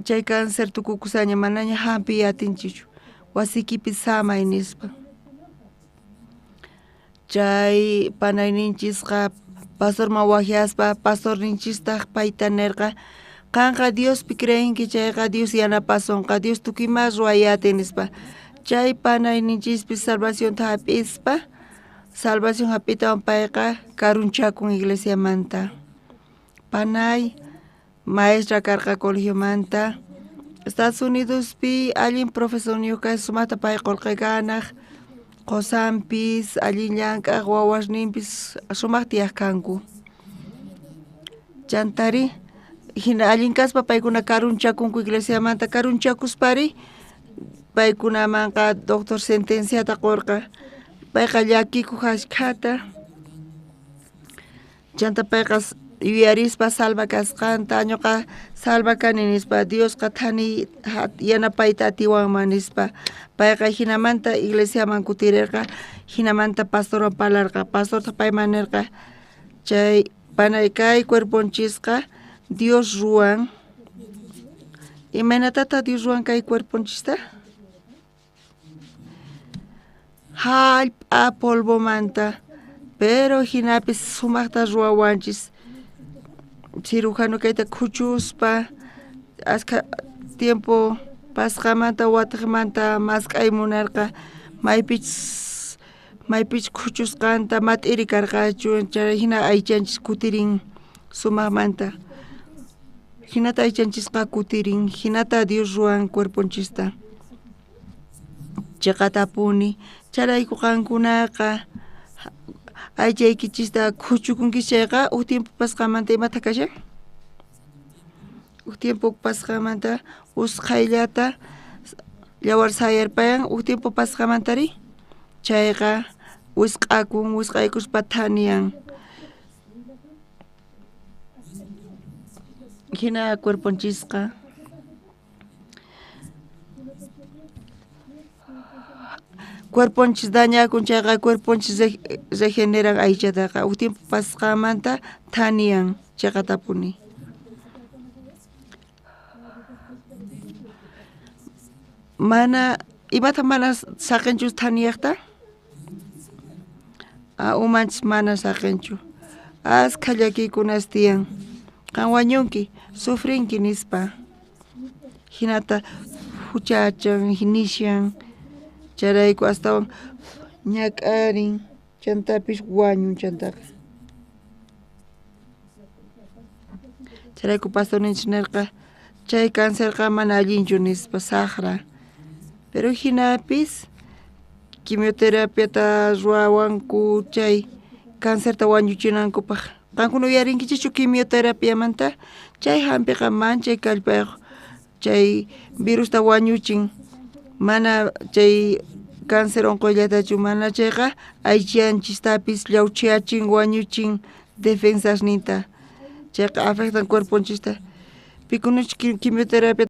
chay cáncer tukukusaña manaña hampi atinchichu wasikipis samay nispa chay panay ninchisqa pastor wajiaspa pastor ninchistaq payta nirqa qanqa Diospi creenki chayqa Dios yanapasunqa Dios tukimas ruwayate nispa chay panay ninchispis salvación hap'ispa salvación hap'itawan payqa karunchakun iglesiamanta panay maestra karqa colegiomanta Estados Unidospi allin profesor ñuqa sumaqta pay qolqaykanaq qosanpis allin llank'aq wawasninpis sumaqtiyaq kanku chantari hina allin kaspa paykuna karunchakunku iglesiamanta karunchakuspari paykunamanqa doctor sentenciata qurqa payqa llakikuq ashkhata chantapayqa yuyarispa salva kasqanta ñuqa salva kani nispa Diosqa thani yanapayta atiwanman nispa payqa hinamanta iglesiaman kutirirqa hinamanta pastorwan parlarqa pastorta payman nirqa chay panay kay cuerponchisqa Dios ruwan imaynatata Dios ruwan kay cuerponchista hallp'a polvomanta pero hinapis sumaqta ruwawanchis cirujano kayta khuchuspa aska tiempo pasqamanta wataqmanta mask'ay munarqa maypich khuchusqanta mat'iri karqachu chay hina aychanchis kutirin sumaqmanta hinata aychanchisqa kutirin hinata Dios ruwan cuerponchista chaqatapuni charayku qankunaqa aychaykichista khuchukunkishayqa tiempo pasqamanta imata kashan tiempo pasqamanta usqhayllata yawar sayarpayan tiempo pasqamantari chayqa wisq'aykuspa thaniyan hina cuerponchisqa cuerponchis dañakun chayqa cuerponchis regeneran aychataqa tiempo pasqamanta thaniyan chaqatapuni mana imata mana saqenchus thaniyaqta umanchis mana saqenchu askha llakikunas tiyan qan wañunki sufrinki nispa hinata huchachan hinishan charayku astawan ñak'arin chantapish wañun chantaqa charayku pastorninchis nirqa chay cáncerqa mana allinchu nispa saqra pero hinapis quimioterapiata ruwawanku chay cáncerta wañuchinankupaq qankuna uyarinkichichu quimioterapiamanta chay hampiqa manchay kallpayuq chay virusta wañuchin mana chay cáncer onqollatachu mana chayqa aychanchishtapis llawchiyachin wañuchin defensasninta chayqa afectan cuerponchista pikunachik quimioterapia